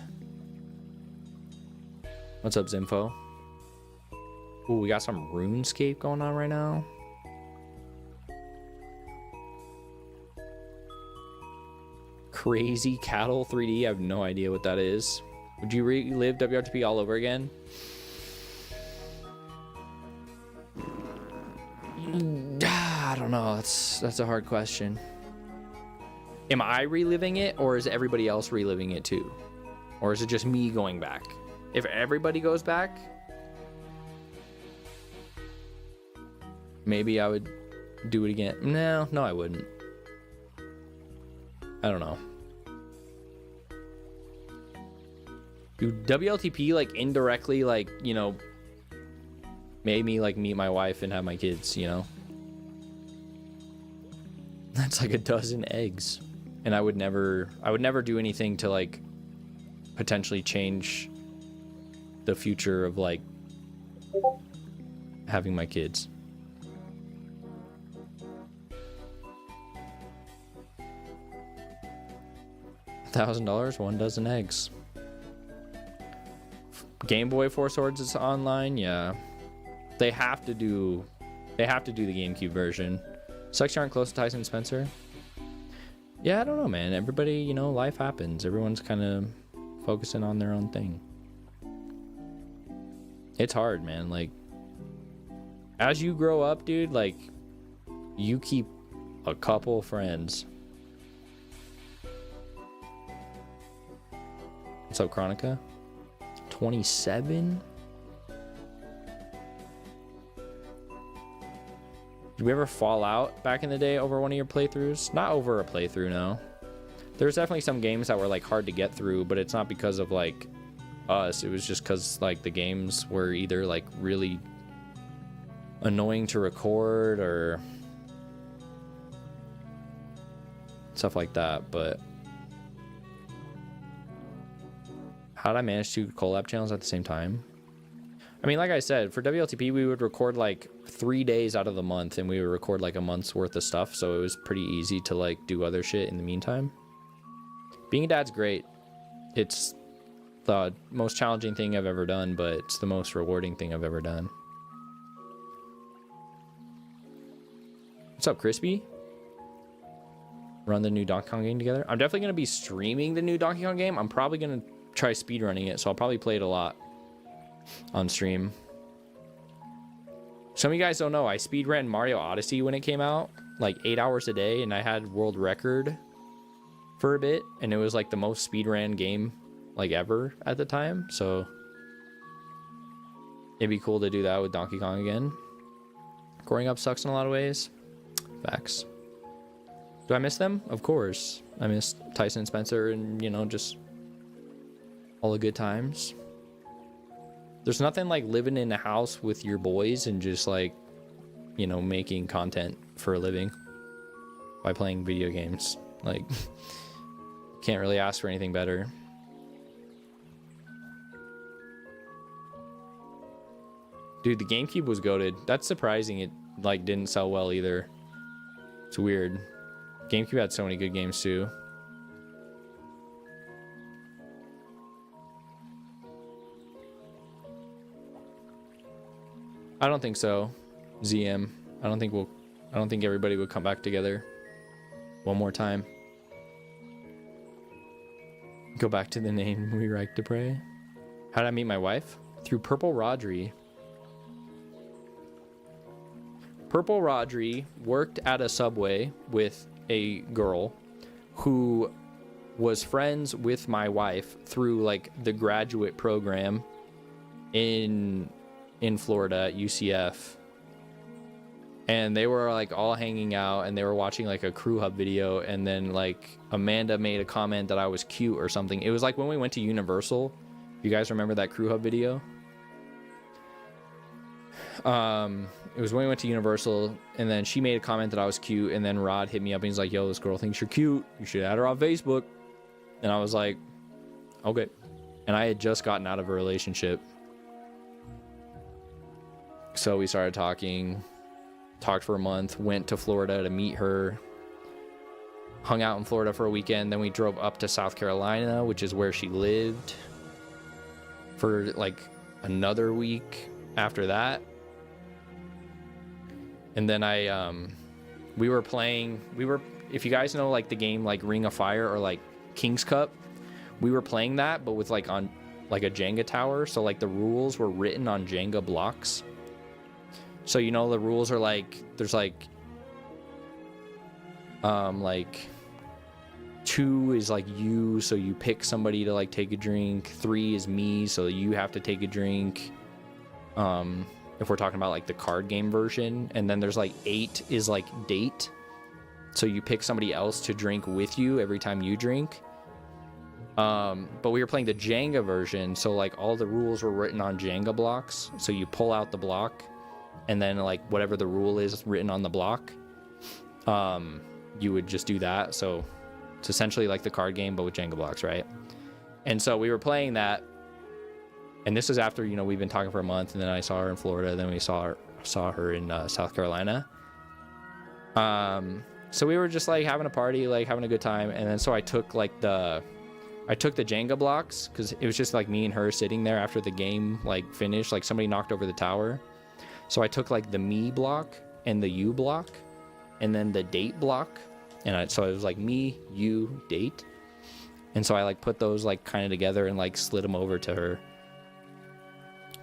What's up, Zinfo? Ooh, we got some RuneScape going on right now. Crazy Cattle 3D. I have no idea what that is. Would you relive WRTP all over again? I don't know. That's a hard question. Am I reliving it, or is everybody else reliving it too? Or is it just me going back? If everybody goes back, maybe I would do it again. No, I wouldn't. I don't know. Dude, WLTP like indirectly, like, you know, made me like meet my wife and have my kids, you know? That's like a dozen eggs. And I would never do anything to like potentially change the future of like having my kids. $1,000, 1 dozen eggs. Game Boy 4 Swords is online, yeah. They have to do the GameCube version. Sucks you aren't close to Tyson Spencer. Yeah, I don't know, man. Everybody, you know, life happens. Everyone's kind of focusing on their own thing. It's hard, man. Like, as you grow up, dude, like, you keep a couple friends. What's up, Chronica? 27? Did we ever fall out back in the day over one of your playthroughs? Not over a playthrough, no. There's definitely some games that were like hard to get through, but it's not because of like us. It was just because like the games were either like really annoying to record or stuff like that. But how did I manage 2 collab channels at the same time? I mean, like I said, for WLTP, we would record like 3 days out of the month, and we would record like a month's worth of stuff. So it was pretty easy to like do other shit in the meantime. Being a dad's great. It's the most challenging thing I've ever done, but it's the most rewarding thing I've ever done. What's up, Crispy? Run the new Donkey Kong game together. I'm definitely going to be streaming the new Donkey Kong game. I'm probably going to try speedrunning it, so I'll probably play it a lot on stream. Some of you guys don't know, I speedran Mario Odyssey when it came out, like 8 hours a day, and I had world record for a bit, and it was like the most speedran game like ever at the time. So it'd be cool to do that with Donkey Kong again. Growing up sucks in a lot of ways. Facts. Do I miss them? Of course. I miss Tyson Spencer and, you know, just all the good times. There's nothing like living in a house with your boys and just like, you know, making content for a living by playing video games. Like, can't really ask for anything better. Dude, the GameCube was goated. That's surprising. It like didn't sell well either. It's weird. GameCube had so many good games too. I don't think so. ZM. I don't think everybody would come back together one more time. Go back to the name We Like to Pray. How did I meet my wife? Through Purple Rodri. Purple Rodri worked at a Subway with a girl who was friends with my wife through like the graduate program in Florida at UCF. And they were like all hanging out and they were watching like a Crew Hub video, and then like Amanda made a comment that I was cute or something. It was like when we went to Universal. You guys remember that Crew Hub video? It was when we went to Universal, and then she made a comment that I was cute, and then Rod hit me up and he's like, yo, this girl thinks you're cute. You should add her on Facebook. And I was like, okay. And I had just gotten out of a relationship. So we started talking, talked for a month, went to Florida to meet her, hung out in Florida for a weekend. Then we drove up to South Carolina, which is where she lived, for like another week after that. And then if you guys know like the game like Ring of Fire or like King's Cup, we were playing that, but with like on like a Jenga tower. So like the rules were written on Jenga blocks. So, you know, the rules are like, there's like 2 is like you, so you pick somebody to like take a drink. 3 is me, so you have to take a drink. If we're talking about like the card game version. And then there's like 8 is like date, so you pick somebody else to drink with you every time you drink. But we were playing the Jenga version, so like all the rules were written on Jenga blocks. So you pull out the block, and then like whatever the rule is written on the block, you would just do that. So it's essentially like the card game, but with Jenga blocks, right? And so we were playing that, and this is after, you know, we've been talking for a month, and then I saw her in Florida, then we saw her in South Carolina. So we were just like having a party, like having a good time. And then so I took the Jenga blocks, because it was just like me and her sitting there after the game like finished. Like somebody knocked over the tower, so I took like the me block and the you block, and then the date block, and so it was like me, you, date. And so I like put those like kind of together and like slid them over to her,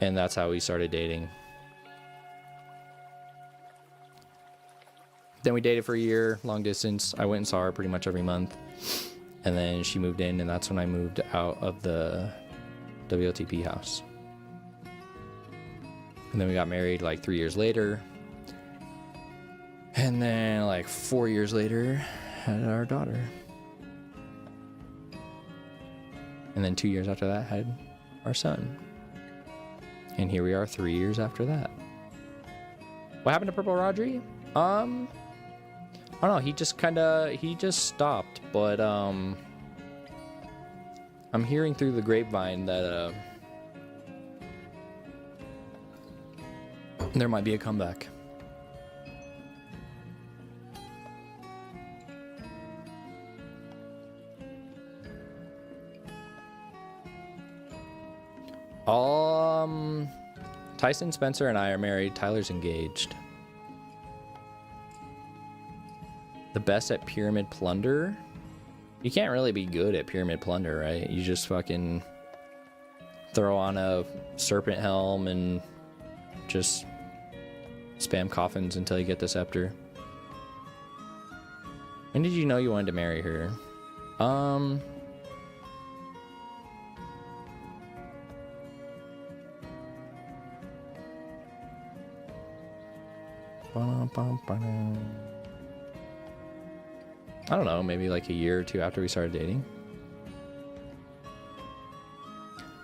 and that's how we started dating. Then we dated for a year, long distance. I went and saw her pretty much every month. And then she moved in, and that's when I moved out of the WLTP house. And then we got married like 3 years later. And then like 4 years later, had our daughter. And then 2 years after that, had our son. And here we are 3 years after that. What happened to Purple Rodri? I don't know, he just stopped, but I'm hearing through the grapevine that there might be a comeback. Tyson Spencer and I are married. Tyler's engaged. The best at Pyramid Plunder? You can't really be good at Pyramid Plunder, right? You just fucking throw on a serpent helm and just spam coffins until you get the scepter. When did you know you wanted to marry her? I don't know, maybe like a year or two after we started dating.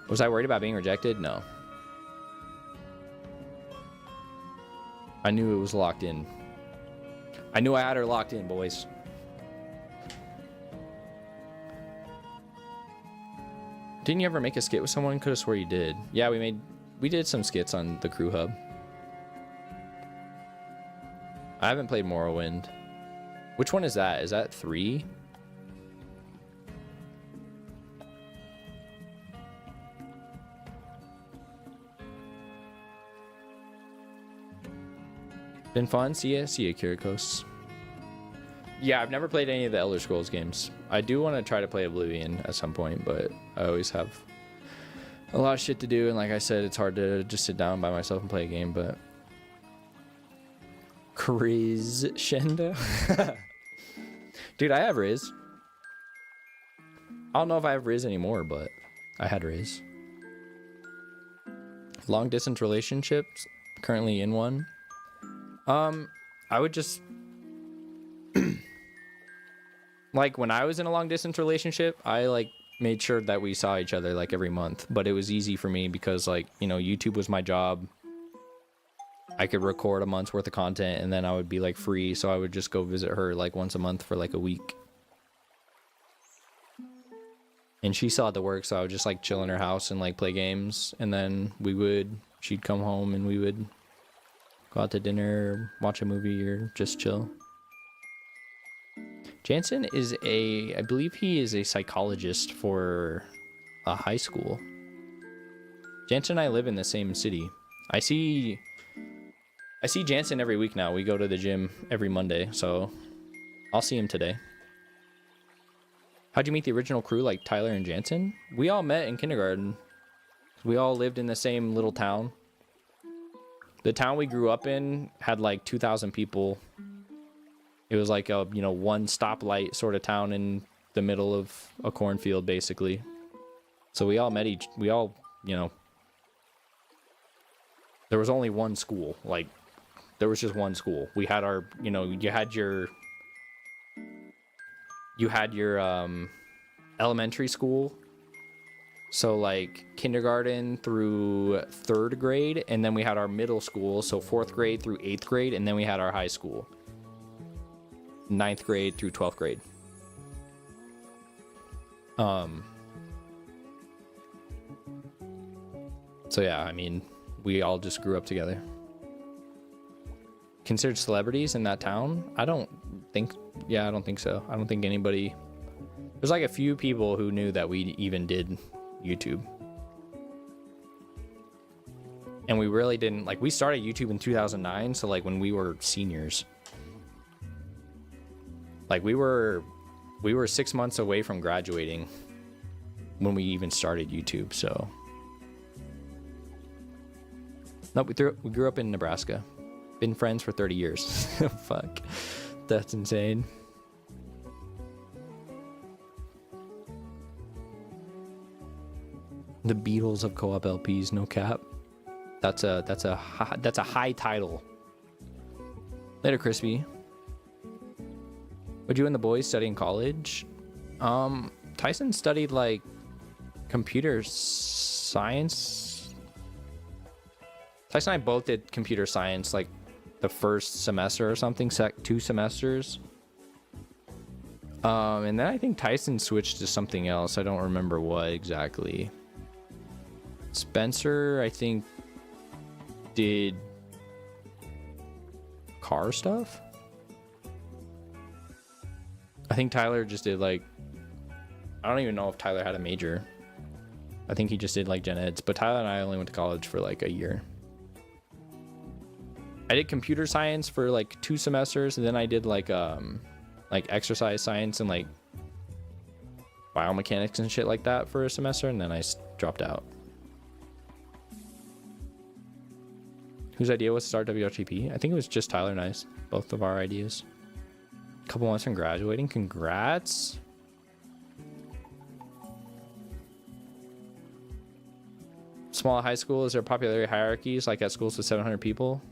Was I worried about being rejected? No. I knew it was locked in. I knew I had her locked in, boys. Didn't you ever make a skit with someone? Could have swore you did. Yeah, we did some skits on the Crew Hub. I haven't played Morrowind. Which one is that? Is that 3? Been fun? See ya, Kirikos. Yeah, I've never played any of the Elder Scrolls games. I do want to try to play Oblivion at some point, but I always have a lot of shit to do, and like I said, it's hard to just sit down by myself and play a game, but... Crescendo? Dude, I have Riz. I don't know if I have Riz anymore, but I had Riz. Long distance relationships, currently in one. I would just like when I was in a long distance relationship, I like made sure that we saw each other like every month, but it was easy for me because like, you know, YouTube was my job. I could record a month's worth of content and then I would be like free, so I would just go visit her like once a month for like a week. And she saw the work, so I would just like chill in her house and like play games, and then she'd come home and we would go out to dinner, watch a movie, or just chill. Jansen is I believe he is a psychologist for a high school. Jansen and I live in the same city. I see Jansen every week now. We go to the gym every Monday, so I'll see him today. How'd you meet the original crew like Tyler and Jansen? We all met in kindergarten. We all lived in the same little town. The town we grew up in had like 2,000 people. It was like a, you know, one stoplight sort of town in the middle of a cornfield, basically. So we all met you know, there was only one school. Like, there was just one school. We had our, you know, you had your elementary school. So like kindergarten through 3rd grade, and then we had our middle school, so 4th grade through 8th grade, and then we had our high school, 9th grade through 12th grade. So yeah, I mean, we all just grew up together. Considered celebrities in that town? I don't think so. I don't think anybody... There's like a few people who knew that we even did YouTube. And we really didn't, like, we started YouTube in 2009, so like when we were seniors. Like we were 6 months away from graduating when we even started YouTube, so. No, we grew up in Nebraska. Been friends for 30 years. Fuck. That's insane. The Beatles of co-op LPs, no cap. That's a high title. Later, Crispy. Would you and the boys study in college? Tyson studied like computer science. Tyson and I both did computer science like the first semester or something, 2 semesters. And then I think Tyson switched to something else. I don't remember what exactly. Spencer, I think, did car stuff. I think Tyler just did like, I don't even know if Tyler had a major. I think he just did like gen eds, but Tyler and I only went to college for like a year. I did computer science for like 2 semesters, and then I did like exercise science and like biomechanics and shit like that for a semester, and then I dropped out. Whose idea was to start WLTP? I think it was just Tyler and I's. Both of our ideas. A couple months from graduating. Congrats. Small high school, is there popularity hierarchies like at schools with 700 people?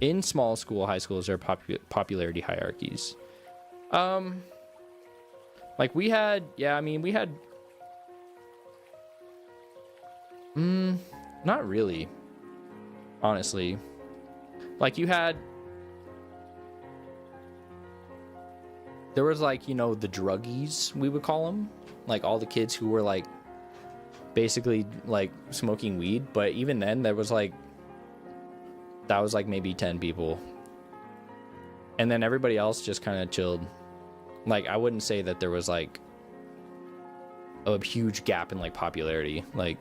In small school, high schools, there are popularity hierarchies. Like we had, yeah, I mean, we had, not really, honestly. Like you had, there was like, you know, the druggies, we would call them, like all the kids who were like basically like smoking weed. But even then there was like, that was like maybe 10 people. And then everybody else just kind of chilled. Like, I wouldn't say that there was like a huge gap in like popularity. Like,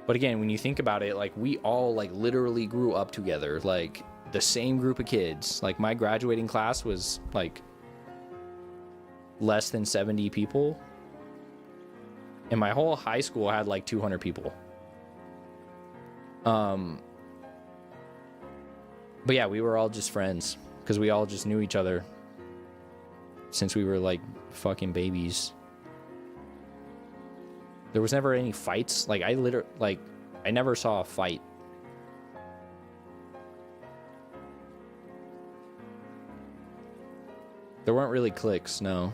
but again, when you think about it, like we all like literally grew up together, like the same group of kids. Like my graduating class was like less than 70 people. And my whole high school had like 200 people. But yeah, we were all just friends because we all just knew each other since we were like fucking babies. There was never any fights. Like I never saw a fight. There weren't really cliques, no.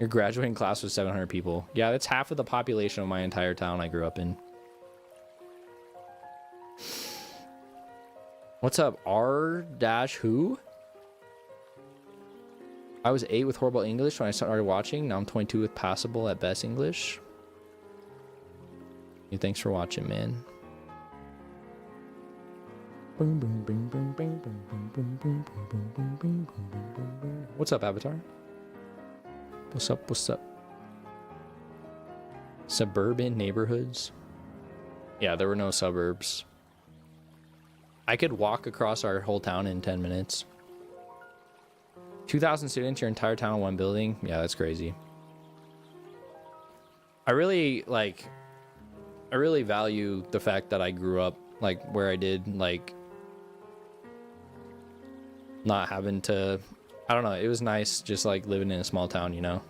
Your graduating class was 700 people. Yeah, that's half of the population of my entire town I grew up in. What's up, R-who? I was 8 with horrible English when I started watching. Now I'm 22 with passable at best English. Hey, thanks for watching, man. What's up, Avatar? What's up? What's up? Suburban neighborhoods? Yeah, there were no suburbs. I could walk across our whole town in 10 minutes. 2,000 students, your entire town in one building? Yeah, that's crazy. I really value the fact that I grew up like where I did, like not having to, I don't know, it was nice just like living in a small town, you know.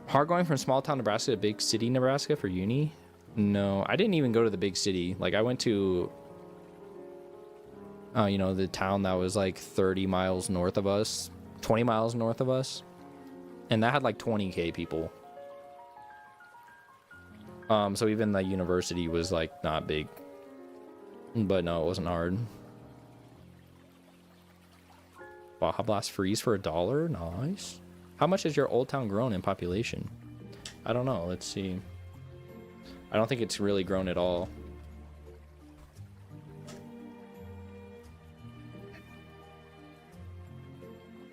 Hard going from small town Nebraska to big city Nebraska for uni? No, I didn't even go to the big city. Like I went to you know, the town that was like 30 miles north of us, 20 miles north of us, and that had like 20k people. So even the university was like not big, but no, it wasn't hard. Baja Blast freeze for $1. Nice. How much has your old town grown in population? I don't know. Let's see. I don't think it's really grown at all.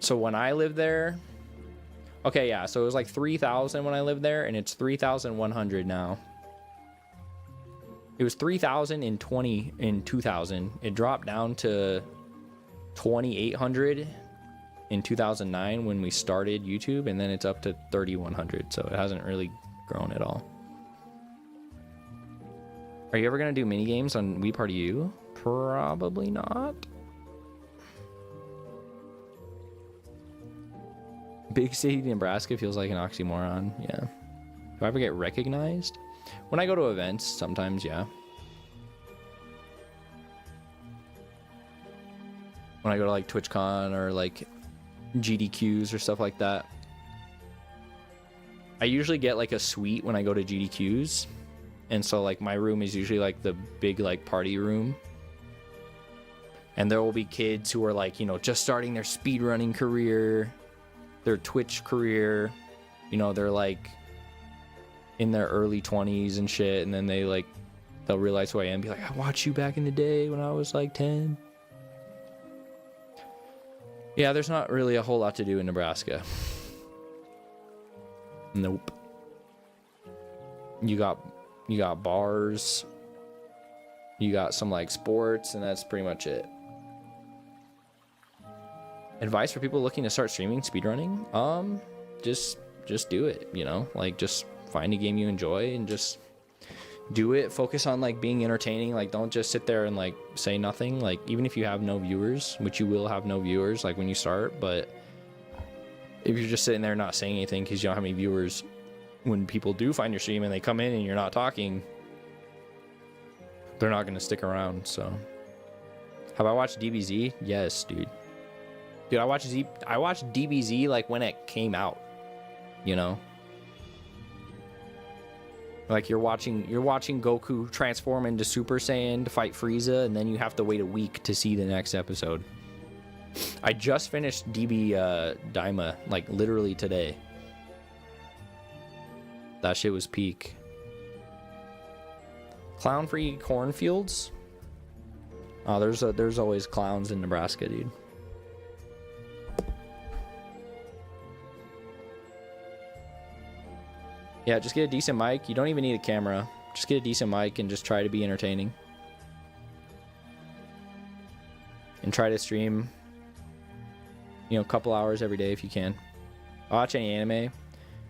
So when I lived there, okay, yeah, so it was like 3,000 when I lived there, and it's 3,100 now. It was 3,000 in 2000. It dropped down to 2,800 in 2009 when we started YouTube, and then it's up to 3,100. So it hasn't really grown at all. Are you ever gonna do mini games on Wii Party U? Probably not. Big city Nebraska feels like an oxymoron. Yeah. Do I ever get recognized? When I go to events, sometimes, yeah. When I go to like TwitchCon or like GDQs or stuff like that. I usually get like a suite when I go to GDQs. And so like my room is usually like the big like party room. And there will be kids who are like, you know, just starting their speedrunning career, their Twitch career, you know, they're like in their early 20s and shit, and then they'll realize who I am and be like, I watched you back in the day when I was like 10. Yeah, there's not really a whole lot to do in Nebraska. Nope. You got bars, you got some like sports, and that's pretty much it. Advice for people looking to start streaming speedrunning? Just do it, you know? Like, just find a game you enjoy and just do it. Focus on like being entertaining. Like, don't just sit there and like say nothing. Like, even if you have no viewers, which you will have no viewers like when you start, but if you're just sitting there not saying anything because you don't have any viewers, when people do find your stream and they come in and you're not talking, they're not going to stick around. So have I watched DBZ? Yes, dude. Dude, I watched DBZ like when it came out, you know? Like you're watching Goku transform into Super Saiyan to fight Frieza, and then you have to wait a week to see the next episode. I just finished DB Daima like literally today. That shit was peak. Clown-free cornfields? Oh, there's always clowns in Nebraska, dude. Yeah, just get a decent mic. You don't even need a camera. Just get a decent mic and just try to be entertaining. And try to stream, you know, a couple hours every day if you can. Watch any anime.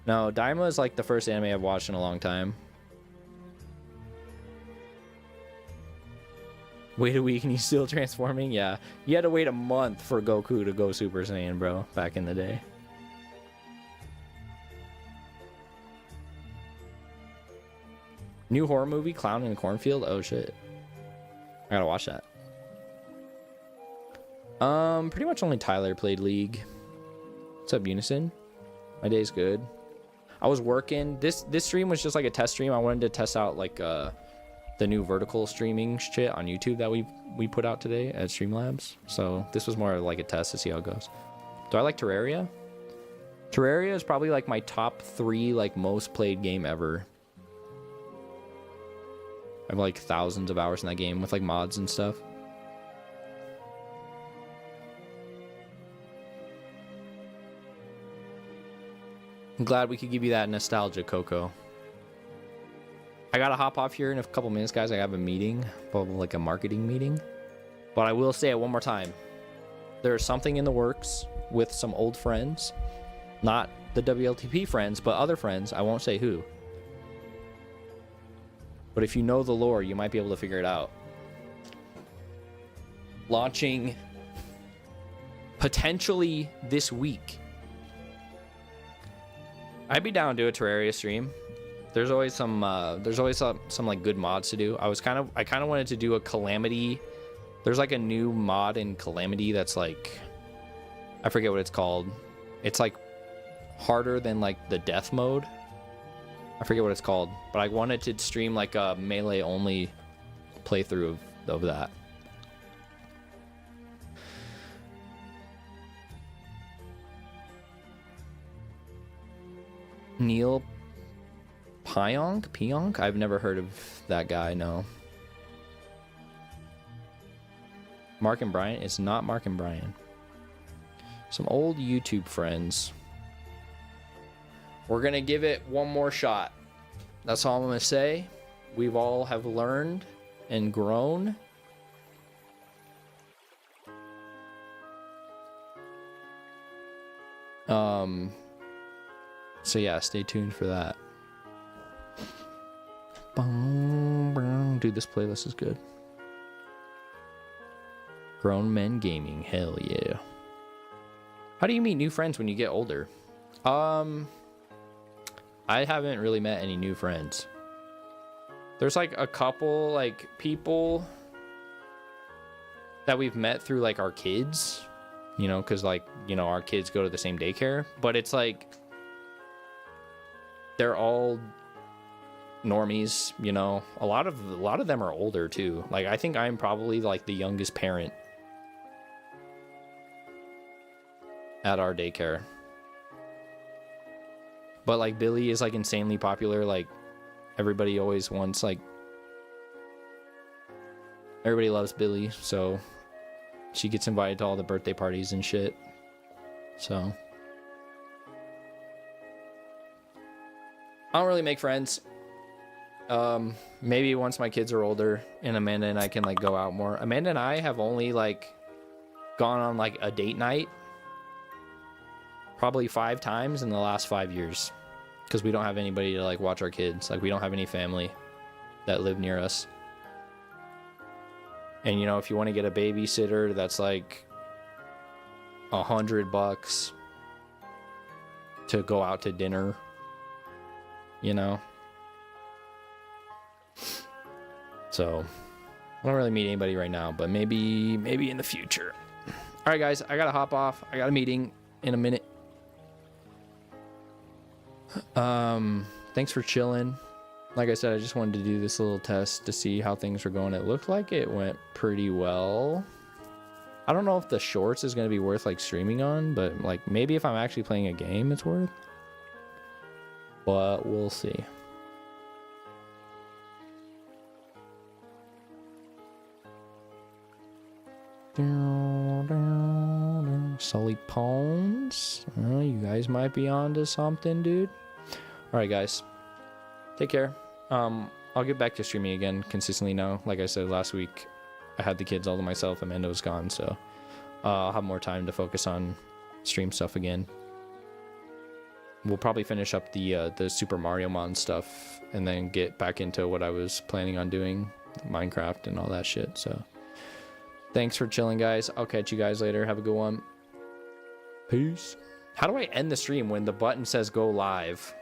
No, Daima is like the first anime I've watched in a long time. Wait a week and he's still transforming? Yeah. You had to wait a month for Goku to go Super Saiyan, bro, back in the day. New horror movie, Clown in a Cornfield? Oh shit. I gotta watch that. Pretty much only Tyler played League. What's up, Unison? My day's good. I was working. This stream was just like a test stream. I wanted to test out like the new vertical streaming shit on YouTube that we put out today at Streamlabs. So this was more like a test to see how it goes. Do I like Terraria? Terraria is probably like my top 3 like most played game ever. I have like thousands of hours in that game with like mods and stuff. I'm glad we could give you that nostalgia, Coco. I gotta hop off here in a couple minutes, guys. I have a meeting, probably like a marketing meeting. But I will say it one more time. There's something in the works with some old friends. Not the WLTP friends, but other friends. I won't say who. But if you know the lore, you might be able to figure it out. Launching potentially this week. I'd be down to do a Terraria stream. There's always some like good mods to do. I kind of wanted to do a Calamity. There's like a new mod in Calamity that's like, I forget what it's called. It's like harder than like the death mode. I forget what it's called, but I wanted to stream like a melee only playthrough of that. Neil Pionk? I've never heard of that guy, no. Mark and Brian? It's not Mark and Brian. Some old YouTube friends. We're gonna give it one more shot. That's all I'm gonna say. We've all have learned and grown. So yeah, stay tuned for that. Dude, this playlist is good. Grown Men Gaming, hell yeah. How do you meet new friends when you get older? I haven't really met any new friends. There's like a couple like people that we've met through like our kids, you know, because like, you know, our kids go to the same daycare, but it's like they're all normies, you know. A lot of them are older too. Like I think I'm probably like the youngest parent at our daycare. But like Billy is like insanely popular. Like everybody always wants, like, everybody loves Billy, so she gets invited to all the birthday parties and shit. So I don't really make friends. Maybe once my kids are older and Amanda and I can like go out more. Amanda and I have only like gone on like a date night probably 5 times in the last 5 years, because we don't have anybody to like watch our kids. Like we don't have any family that live near us. And you know, if you want to get a babysitter, that's like $100 to go out to dinner. you know? So, I don't really meet anybody right now, but maybe in the future. All right, guys, I gotta hop off. I got a meeting in a minute. Thanks for chilling. Like I said, I just wanted to do this little test to see how things were going. It looked like it went pretty well. I don't know if the shorts is going to be worth like streaming on, but like maybe if I'm actually playing a game, it's worth. But we'll see. Sully Pones. Oh, you guys might be onto something, dude. All right, guys. Take care. I'll get back to streaming again consistently now. Like I said last week, I had the kids all to myself. Amanda was gone, so I'll have more time to focus on stream stuff again. We'll probably finish up the Super Mario Mon stuff and then get back into what I was planning on doing, Minecraft and all that shit. So thanks for chilling, guys. I'll catch you guys later. Have a good one. Peace. How do I end the stream when the button says go live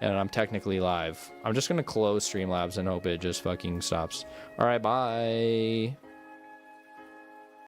and I'm technically live? I'm just gonna close Streamlabs and hope it just fucking stops. All right, bye.